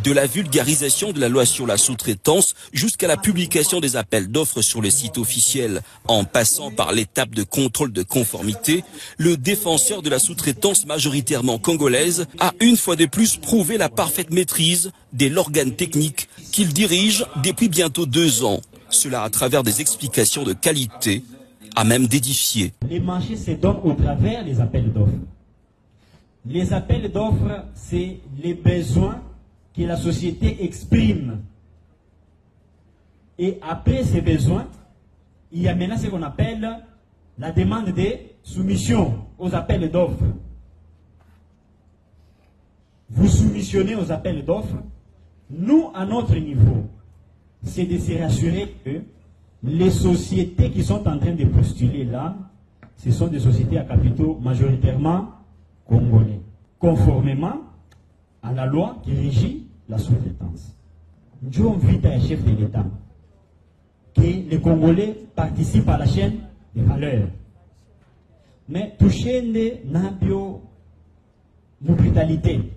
De la vulgarisation de la loi sur la sous-traitance jusqu'à la publication des appels d'offres sur le site officiel, en passant par l'étape de contrôle de conformité, le défenseur de la sous-traitance majoritairement congolaise a une fois de plus prouvé la parfaite maîtrise de l'organe technique qu'il dirige depuis bientôt 2 ans. Cela à travers des explications de qualité, à même d'édifier. Les marchés se donnent au travers des appels d'offres. Les appels d'offres, c'est les besoins que la société exprime. Et après ces besoins, il y a maintenant ce qu'on appelle la demande de soumission aux appels d'offres. Vous soumissionnez aux appels d'offres. Nous, à notre niveau, c'est de se rassurer que les sociétés qui sont en train de postuler là, ce sont des sociétés à capitaux majoritairement congolais, conformément à la loi qui régit la sous-traitance. Je invite un chef de l'État que les Congolais participent à la chaîne des valeurs. Mais toucher les nabio brutalité.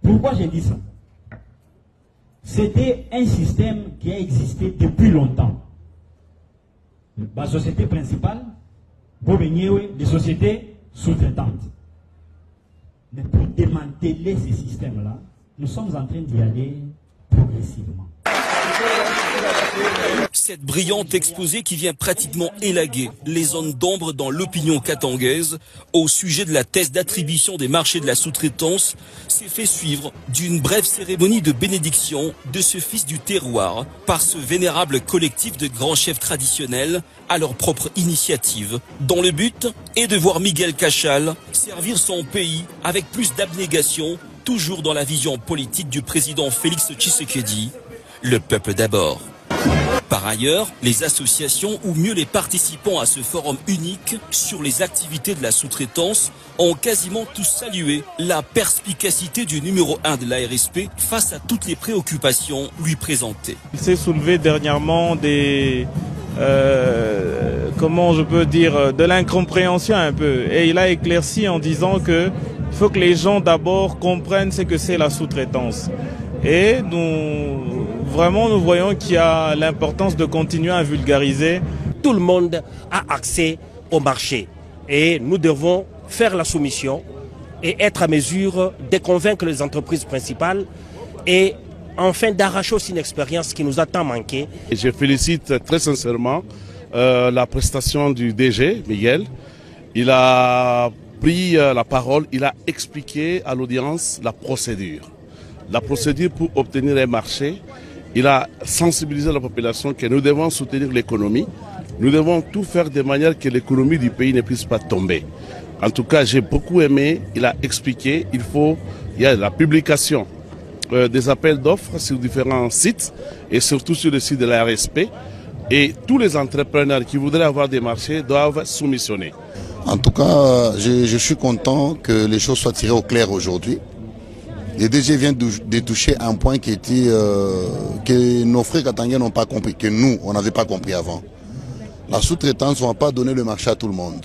Pourquoi j'ai dit ça? C'était un système qui a existé depuis longtemps. La société principale des sociétés sous-traitantes. Mais pour démanteler ces systèmes-là, nous sommes en train d'y aller progressivement. Cette brillante exposé qui vient pratiquement élaguer les zones d'ombre dans l'opinion katangaise au sujet de la thèse d'attribution des marchés de la sous-traitance s'est fait suivre d'une brève cérémonie de bénédiction de ce fils du terroir par ce vénérable collectif de grands chefs traditionnels à leur propre initiative, dont le but est de voir Miguel Cachal servir son pays avec plus d'abnégation, toujours dans la vision politique du président Félix Tshisekedi, le peuple d'abord. Par ailleurs, les associations ou mieux les participants à ce forum unique sur les activités de la sous-traitance ont quasiment tous salué la perspicacité du numéro 1 de l'ARSP face à toutes les préoccupations lui présentées. Il s'est soulevé dernièrement comment je peux dire, de l'incompréhension un peu. Et il a éclairci en disant que il faut que les gens d'abord comprennent ce que c'est la sous-traitance. Et nous voyons qu'il y a l'importance de continuer à vulgariser. Tout le monde a accès au marché et nous devons faire la soumission et être à mesure de convaincre les entreprises principales et enfin d'arracher aussi une expérience qui nous a tant manqué. Et je félicite très sincèrement la prestation du DG, Miguel. Il a pris la parole, il a expliqué à l'audience la procédure. La procédure pour obtenir un marché. Il a sensibilisé la population que nous devons soutenir l'économie. Nous devons tout faire de manière que l'économie du pays ne puisse pas tomber. En tout cas, j'ai beaucoup aimé. Il a expliqué, il y a la publication des appels d'offres sur différents sites et surtout sur le site de la RSP. Et tous les entrepreneurs qui voudraient avoir des marchés doivent soumissionner. En tout cas, je suis content que les choses soient tirées au clair aujourd'hui. Le DG vient de toucher un point qui était que nos frères katangais n'ont pas compris, que nous, on n'avait pas compris avant. La sous-traitance, on ne va pas donner le marché à tout le monde.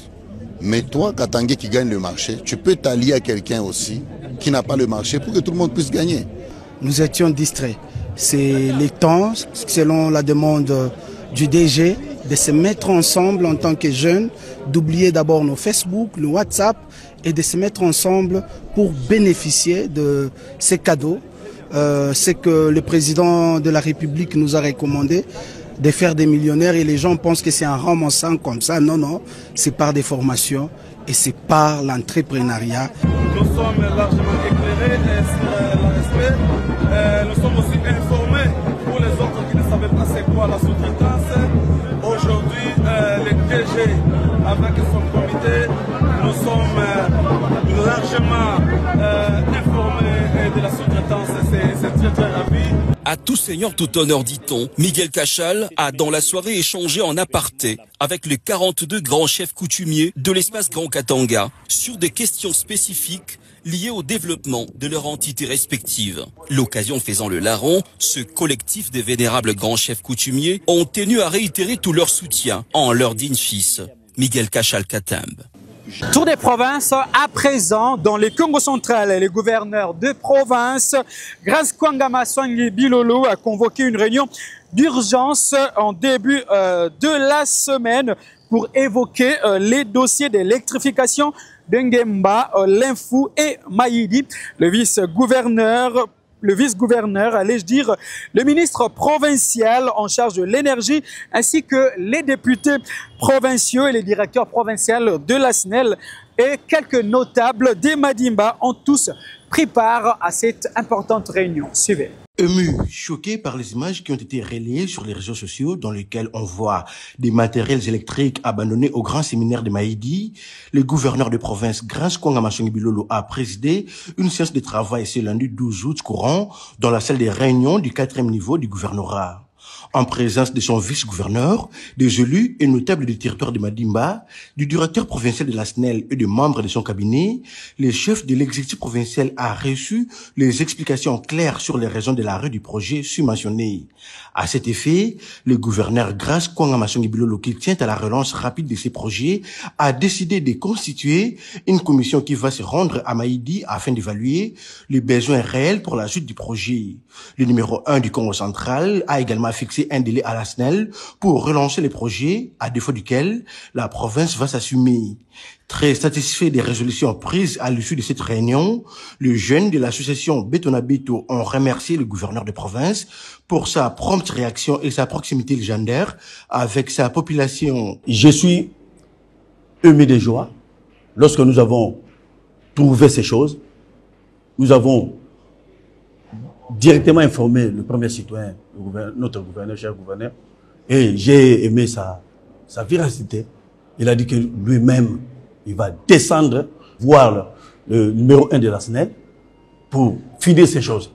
Mais toi, katangais qui gagne le marché, tu peux t'allier à quelqu'un aussi qui n'a pas le marché pour que tout le monde puisse gagner. Nous étions distraits. C'est le temps, selon la demande du DG, de se mettre ensemble en tant que jeunes, d'oublier d'abord nos Facebook, le WhatsApp, et de se mettre ensemble pour bénéficier de ces cadeaux. C'est que le président de la République nous a recommandé de faire des millionnaires et les gens pensent que c'est un ramassant comme ça. Non, non, c'est par des formations et c'est par l'entrepreneuriat. Nous sommes largement éclairés sur l'ARSP. Nous sommes aussi informés pour les autres qui ne savaient pas c'est quoi la sous-traitance. Aujourd'hui, le DG avec son comité, nous sommes largement informés de la sous-traitance. C'est très ravi. À tout seigneur, tout honneur, dit-on, Miguel Cachal a dans la soirée échangé en aparté avec les 42 grands chefs coutumiers de l'espace Grand Katanga sur des questions spécifiques liées au développement de leur entité respective. L'occasion faisant le larron, ce collectif des vénérables grands chefs coutumiers ont tenu à réitérer tout leur soutien en leur digne fils, Miguel Cachal Katambe. Tour des provinces, à présent, dans le Congo central, les gouverneurs de province, Grace Kwangama Swangi Bilolo a convoqué une réunion d'urgence en début de la semaine pour évoquer les dossiers d'électrification de Ngemba, Linfou et Maïdi. Le vice-gouverneur, allais-je dire, le ministre provincial en charge de l'énergie, ainsi que les députés provinciaux et les directeurs provinciaux de la SNEL et quelques notables des Madimba ont tous pris part à cette importante réunion. Suivez. Ému, choqué par les images qui ont été relayées sur les réseaux sociaux dans lesquelles on voit des matériels électriques abandonnés au grand séminaire de Maïdi, le gouverneur de province Grace Kwangama Swangi Bilolo a présidé une séance de travail ce lundi 12 août courant dans la salle des réunions du 4e niveau du gouvernorat. En présence de son vice-gouverneur, des élus et notables du territoire de Madimba, du directeur provincial de la SNEL et des membres de son cabinet, le chef de l'exécutif provincial a reçu les explications claires sur les raisons de l'arrêt du projet subventionné. À cet effet, le gouverneur Grace Kwangama Swangi Bilolo, qui tient à la relance rapide de ces projets, a décidé de constituer une commission qui va se rendre à Maïdi afin d'évaluer les besoins réels pour la suite du projet. Le numéro 1 du Congo central a également fait fixé un délai à la SNEL pour relancer les projets, à défaut duquel la province va s'assumer. Très satisfait des résolutions prises à l'issue de cette réunion, les jeunes de l'association Betonabito ont remercié le gouverneur de province pour sa prompte réaction et sa proximité légendaire avec sa population. Je suis ému de joie lorsque nous avons trouvé ces choses. Nous avons directement informé le premier citoyen, notre gouverneur, cher gouverneur, et j'ai aimé sa véracité. Il a dit que lui-même, il va descendre, voir le numéro 1 de la SNEL pour finir ces choses.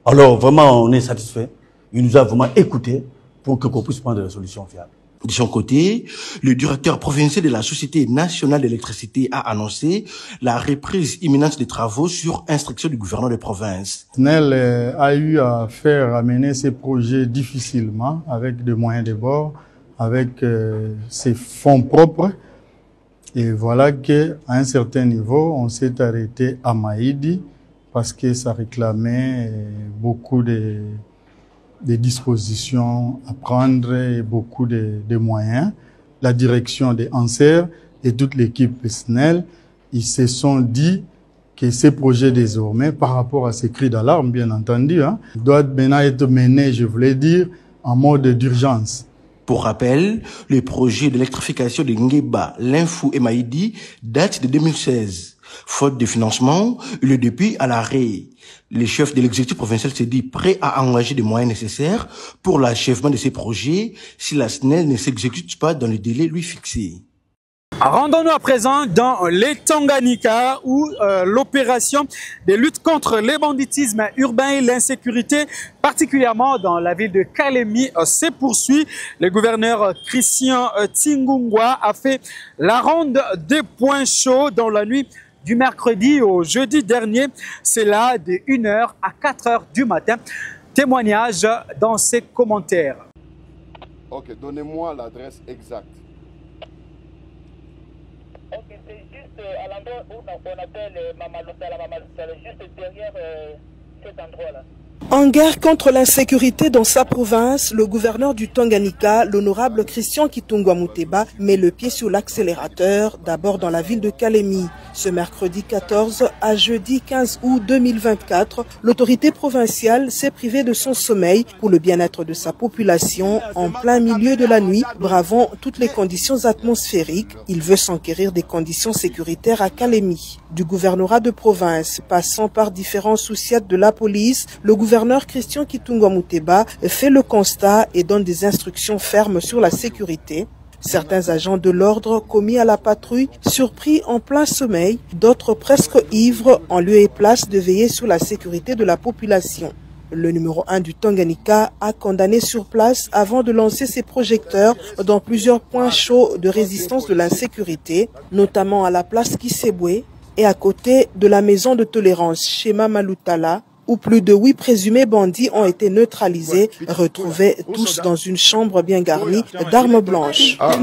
Alors vraiment, on est satisfait. Il nous a vraiment écoutés pour qu'on puisse prendre des solutions fiables. De son côté, le directeur provincial de la Société nationale d'électricité a annoncé la reprise imminente des travaux sur instruction du gouverneur de province. SNEL a eu à faire amener ces projets difficilement, avec des moyens de bord, avec ses fonds propres. Et voilà qu'à un certain niveau, on s'est arrêté à Maïdi parce que ça réclamait beaucoup de dispositions à prendre et beaucoup de moyens. La direction des ANSER et toute l'équipe SNEL, ils se sont dit que ces projets désormais, par rapport à ces cris d'alarme, bien entendu, doivent maintenant être menés, je voulais dire, en mode d'urgence. Pour rappel, le projet d'électrification de Ngueba, Linfou et Maïdi date de 2016. Faute de financement, il est depuis à l'arrêt. Le chef de l'exécutif provincial s'est dit prêt à engager des moyens nécessaires pour l'achèvement de ces projets si la SNEL ne s'exécute pas dans le délai lui fixé. Rendons-nous à présent dans les Tanganyika où l'opération de lutte contre le banditisme urbain et l'insécurité, particulièrement dans la ville de Kalemi, se poursuit. Le gouverneur Christian Tingungwa a fait la ronde des points chauds dans la nuit du mercredi au jeudi dernier. C'est là de 1h à 4h du matin. Témoignage dans ses commentaires. Ok, donnez-moi l'adresse exacte. Ok, c'est juste à l'endroit où on appelle Mamalotala, juste derrière cet endroit-là. En guerre contre l'insécurité dans sa province, le gouverneur du Tanganyika, l'honorable Christian Kitungwa Muteba, met le pied sur l'accélérateur, d'abord dans la ville de Kalemi. Ce mercredi 14 à jeudi 15 août 2024, l'autorité provinciale s'est privée de son sommeil pour le bien-être de sa population en plein milieu de la nuit, bravant toutes les conditions atmosphériques. Il veut s'enquérir des conditions sécuritaires à Kalemi. Du gouvernorat de province, passant par différents souciats de la police, le gouverneur Christian Kitungwa Muteba fait le constat et donne des instructions fermes sur la sécurité. Certains agents de l'ordre commis à la patrouille, surpris en plein sommeil, d'autres presque ivres, en lieu et place de veiller sur la sécurité de la population. Le numéro 1 du Tanganyika a condamné sur place avant de lancer ses projecteurs dans plusieurs points chauds de résistance de l'insécurité, notamment à la place Kisebwe et à côté de la maison de tolérance chez Mamalutala, où plus de 8 présumés bandits ont été neutralisés, retrouvés tous dans une chambre bien garnie d'armes blanches. 20,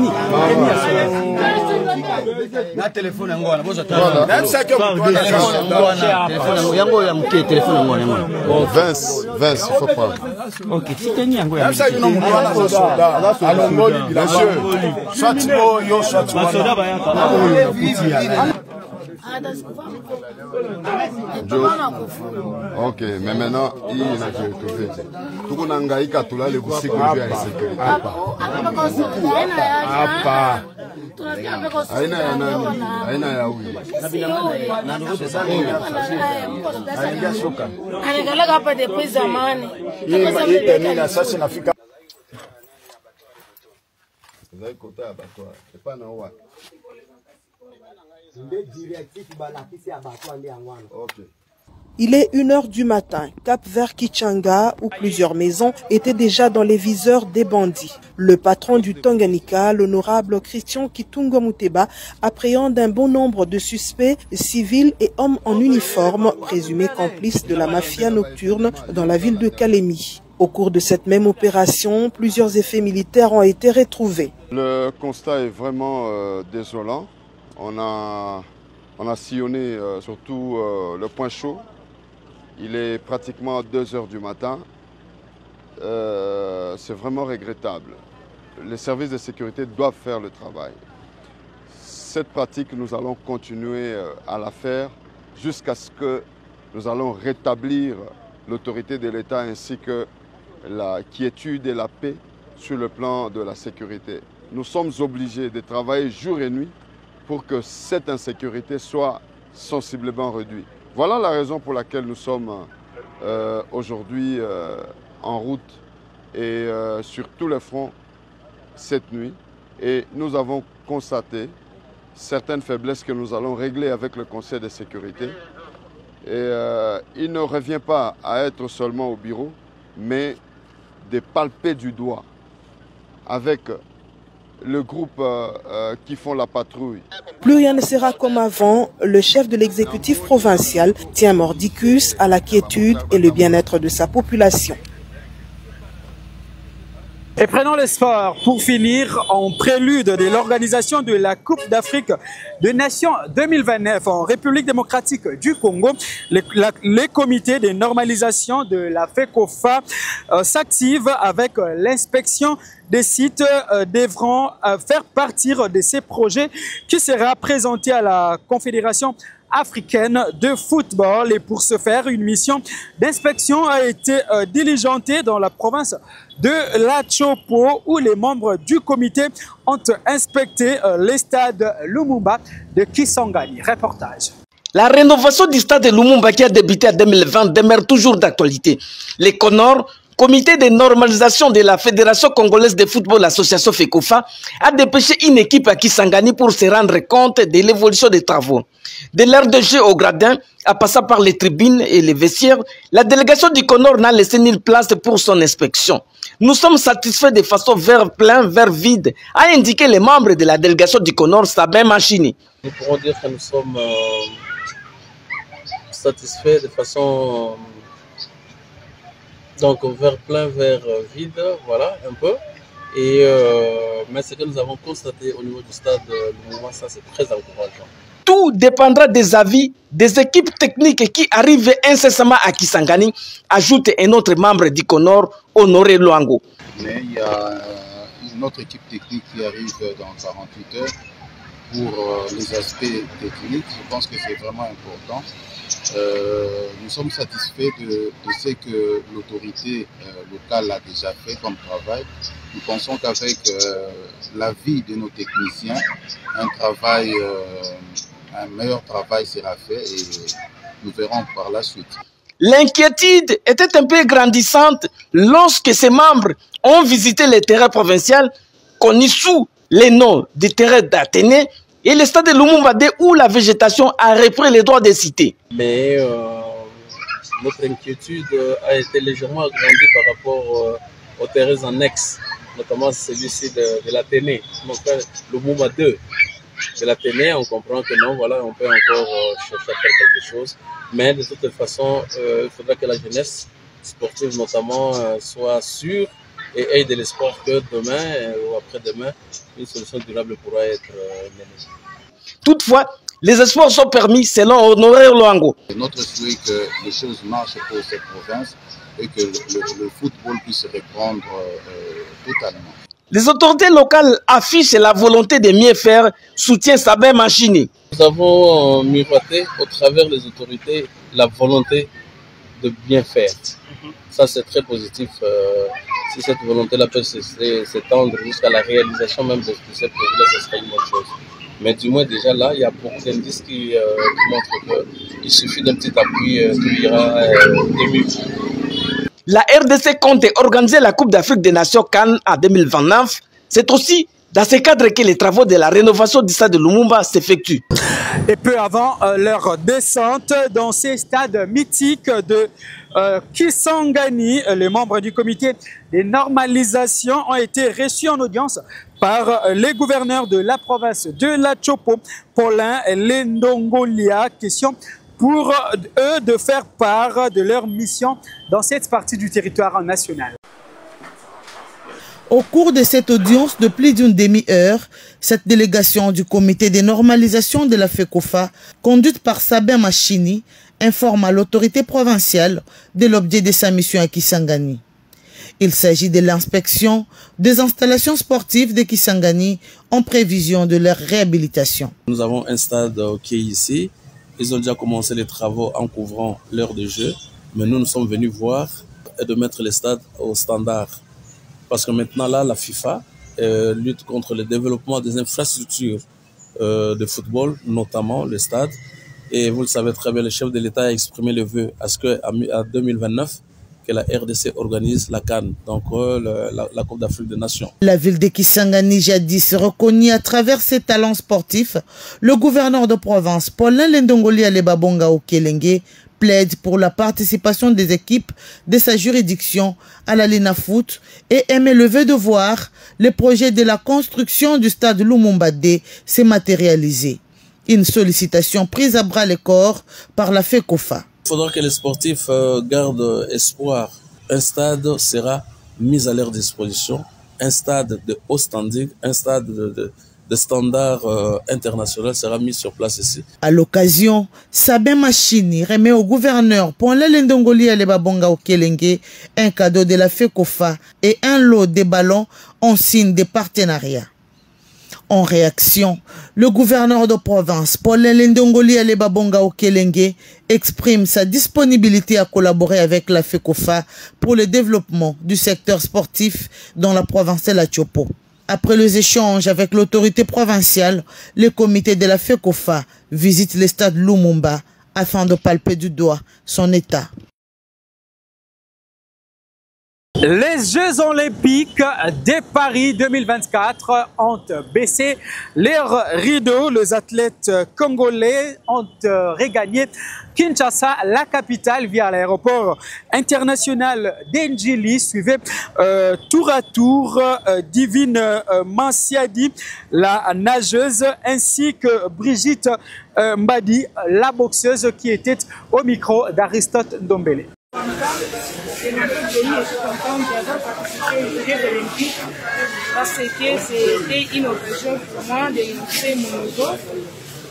il faut prendre. Ok, ok, mais maintenant, il y a tout le monde a le Il est 1h du matin, cap vers Kichanga, où plusieurs maisons étaient déjà dans les viseurs des bandits. Le patron du Tanganyika, l'honorable Christian Kitungwa Muteba, appréhende un bon nombre de suspects civils et hommes en uniforme, présumés complices de la mafia nocturne dans la ville de Kalemi. Au cours de cette même opération, plusieurs effets militaires ont été retrouvés. Le constat est vraiment désolant. On a sillonné surtout le point chaud. Il est pratiquement 2 h du matin. c'est vraiment regrettable. Les services de sécurité doivent faire le travail. Cette pratique, nous allons continuer à la faire jusqu'à ce que nous allons rétablir l'autorité de l'État ainsi que la quiétude et la paix sur le plan de la sécurité. Nous sommes obligés de travailler jour et nuit pour que cette insécurité soit sensiblement réduite. Voilà la raison pour laquelle nous sommes aujourd'hui en route et sur tous les fronts cette nuit. Et nous avons constaté certaines faiblesses que nous allons régler avec le Conseil de sécurité. Et il ne revient pas à être seulement au bureau, mais de palper du doigt avec le groupe qui font la patrouille. Plus rien ne sera comme avant. Le chef de l'exécutif provincial tient mordicus à la quiétude et le bien-être de sa population. Et prenons le sport pour finir en prélude de l'organisation de la Coupe d'Afrique des Nations 2029 en République démocratique du Congo. Les comités de normalisation de la FECOFA s'activent avec l'inspection des sites devront faire partir de ces projets qui sera présenté à la Confédération africaine de football. Et pour ce faire, une mission d'inspection a été diligentée dans la province de la Chopo où les membres du comité ont inspecté les stades Lumumba de Kisangani. Reportage. La rénovation du stade de Lumumba qui a débuté en 2020 demeure toujours d'actualité. Les CONOR, Comité de normalisation de la Fédération congolaise de football, l'association FECOFA, a dépêché une équipe à Kisangani pour se rendre compte de l'évolution des travaux. De l'aire de jeu au gradin, en passant par les tribunes et les vestiaires, la délégation du CONOR n'a laissé nulle place pour son inspection. Nous sommes satisfaits de façon vers plein, vers vide, a indiqué les membres de la délégation du CONOR, Sabin Machini. Nous pourrons dire que nous sommes satisfaits de façon... Donc vers plein, vers vide, voilà, un peu. Et, mais ce que nous avons constaté au niveau du stade Lumumba, ça c'est très encourageant. Tout dépendra des avis des équipes techniques qui arrivent incessamment à Kisangani, ajoute un autre membre du CONOR, Honoré Luango. Mais il y a une autre équipe technique qui arrive dans 48 heures pour les aspects techniques. Je pense que c'est vraiment important. Nous sommes satisfaits de ce que l'autorité locale a déjà fait comme travail. Nous pensons qu'avec l'avis de nos techniciens, un meilleur travail sera fait et nous verrons par la suite. L'inquiétude était un peu grandissante lorsque ces membres ont visité le terrain provincial connu sous les noms de terrain d'Athénée et le stade de Lumumba où la végétation a repris les droits des cités. Mais notre inquiétude a été légèrement agrandie par rapport aux terrains annexes, notamment celui-ci de l'Athénée. Donc Lumumba 2 de l'Athénée, on comprend que non, voilà, on peut encore chercher à faire quelque chose. Mais de toute façon, il faudra que la jeunesse sportive notamment soit sûre et ait de l'espoir que demain ou après-demain, une solution durable pourra être menée. Toutefois, les espoirs sont permis selon Honoré Luango. Notre souhait est que les choses marchent pour cette province et que le football puisse reprendre totalement. Les autorités locales affichent la volonté de mieux faire, soutient Sabin Machini. Nous avons miroité au travers des autorités la volonté de bien faire. Ça c'est très positif. Si cette volonté-là peut s'étendre jusqu'à la réalisation même de ces projets-là, ce serait une bonne chose. Mais du moins déjà là, il y a beaucoup d'indices qui montrent qu'il suffit d'un petit appui, tout ira de mieux. La RDC compte organiser la Coupe d'Afrique des Nations Cannes en 2029. C'est aussi dans ce cadre que les travaux de la rénovation du stade de Lumumba s'effectuent. Et peu avant leur descente dans ces stades mythiques de Kisangani, les membres du comité des normalisations ont été reçus en audience par les gouverneurs de la province de la Chopo, Paulin et Lendongolia. Question pour eux de faire part de leur mission dans cette partie du territoire national. Au cours de cette audience de plus d'une demi-heure, cette délégation du comité de normalisation de la FECOFA, conduite par Sabin Machini, informe à l'autorité provinciale de l'objet de sa mission à Kisangani. Il s'agit de l'inspection des installations sportives de Kisangani en prévision de leur réhabilitation. Nous avons un stade qui est ici. Ils ont déjà commencé les travaux en couvrant l'heure de jeu. Mais nous sommes venus voir et de mettre les stades au standard. Parce que maintenant, là, la FIFA lutte contre le développement des infrastructures de football, notamment le stade. Et vous le savez très bien, le chef de l'État a exprimé le vœu à ce qu'à 2029, que la RDC organise la CAN, donc la Coupe d'Afrique des Nations. La ville de Kisangani, jadis reconnue à travers ses talents sportifs, le gouverneur de province, Paulin Lendongoli Alebabonga Okelenge, plaide pour la participation des équipes de sa juridiction à la Lina Foot et émet le vœu de voir le projet de la construction du stade Lumumba D se matérialiser. Une sollicitation prise à bras le corps par la FECOFA. Il faudra que les sportifs gardent espoir. Un stade sera mis à leur disposition, un stade de haut standing, un stade de standard international sera mis sur place ici. À l'occasion, Sabin Machini remet au gouverneur Paulin Lendongoli Alebabonga Okelenge un cadeau de la FECOFA et un lot de ballons en signe de partenariat. En réaction, le gouverneur de province, Paulin Lendongoli Alebabonga Okelenge, exprime sa disponibilité à collaborer avec la FECOFA pour le développement du secteur sportif dans la province de la Tchopo. Après les échanges avec l'autorité provinciale, le comité de la FECOFA visite le stade Lumumba afin de palper du doigt son état. Les Jeux Olympiques de Paris 2024 ont baissé leurs rideaux. Les athlètes congolais ont regagné Kinshasa, la capitale, via l'aéroport international d'Enjili. Suivait tour à tour Divine Mansiadi, la nageuse, ainsi que Brigitte Mbadi, la boxeuse, qui était au micro d'Aristote Ndombele. Je suis contente d'avoir participé aux Jeux Olympiques parce que c'était une occasion pour moi de montrer mon niveau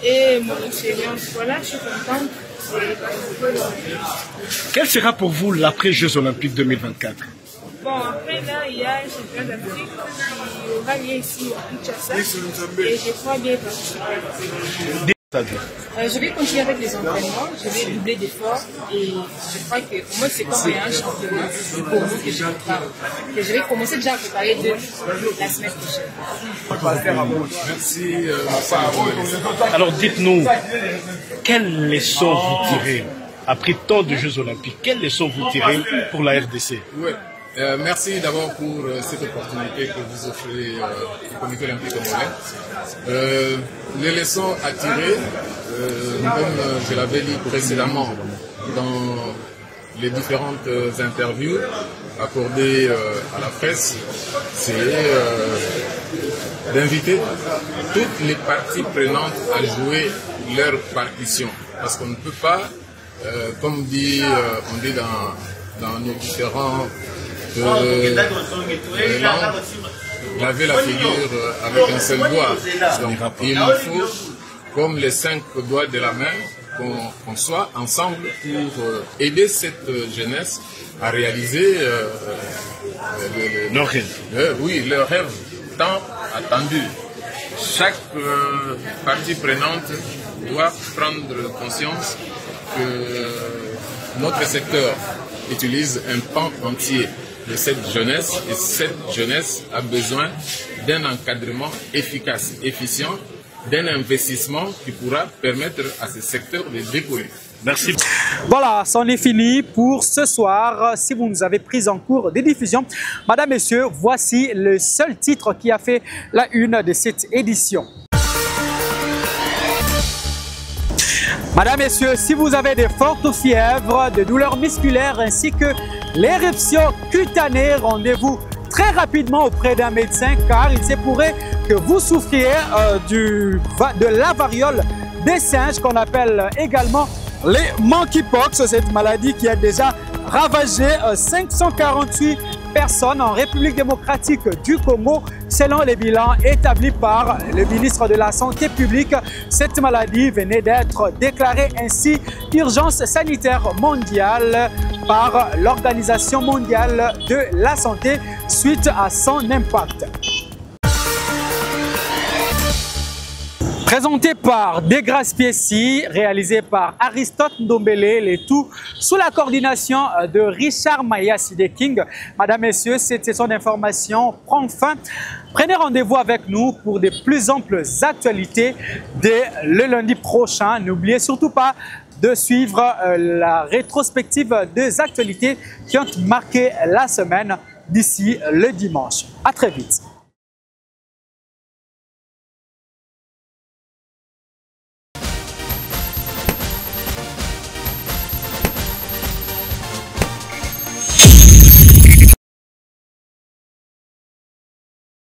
et mon expérience. Voilà, je suis contente de participer aux Olympiques. Quel sera pour vous l'après-Jeux Olympiques 2024? Bon, après là, il y a un championnat d'Afrique qui aura lieu ici à Kinshasa et je crois bien participer. Je vais continuer avec les entraînements, je vais doubler d'efforts et je crois que pour moi c'est comme un championnat du Congo que je prépare. Que je vais commencer déjà à préparer la semaine prochaine. Merci. Alors dites-nous, quelles leçons vous tirez après tant de Jeux Olympiques? Quelles leçons vous tirez pour la RDC? Ouais. Merci d'abord pour cette opportunité que vous offrez au Comité olympique congolais. Les leçons à tirer, comme je l'avais dit précédemment dans les différentes interviews accordées à la presse, c'est d'inviter toutes les parties prenantes à jouer leur partition. Parce qu'on ne peut pas, comme on dit dans nos différents laver la figure avec un seul doigt. Donc, il nous faut, comme les 5 doigts de la main, qu'on soit ensemble pour aider cette jeunesse à réaliser leur rêve. Oui, leur rêve tant attendu. Chaque partie prenante doit prendre conscience que notre secteur utilise un pan entier de cette jeunesse, et cette jeunesse a besoin d'un encadrement efficace, efficient, d'un investissement qui pourra permettre à ce secteur de décoller. Merci. Voilà, c'en est fini pour ce soir. Si vous nous avez pris en cours de diffusion, Madame, Messieurs, voici le seul titre qui a fait la une de cette édition. Madame, Messieurs, si vous avez de fortes fièvres, de douleurs musculaires ainsi que l'éruption cutanée, rendez-vous très rapidement auprès d'un médecin car il se pourrait que vous souffriez de la variole des singes qu'on appelle également les monkeypox. Cette maladie qui a déjà ravagé 548 personnes en République démocratique du Congo, selon les bilans établis par le ministre de la Santé publique. Cette maladie venait d'être déclarée ainsi urgence sanitaire mondiale par l'Organisation mondiale de la santé suite à son impact. Présenté par Degrasse Piessi, réalisé par Aristote Ndombele, le tout sous la coordination de Richard Maya Sideking. Madame, Messieurs, cette session d'information prend fin. Prenez rendez-vous avec nous pour de plus amples actualités dès le lundi prochain. N'oubliez surtout pas de suivre la rétrospective des actualités qui ont marqué la semaine d'ici le dimanche. À très vite.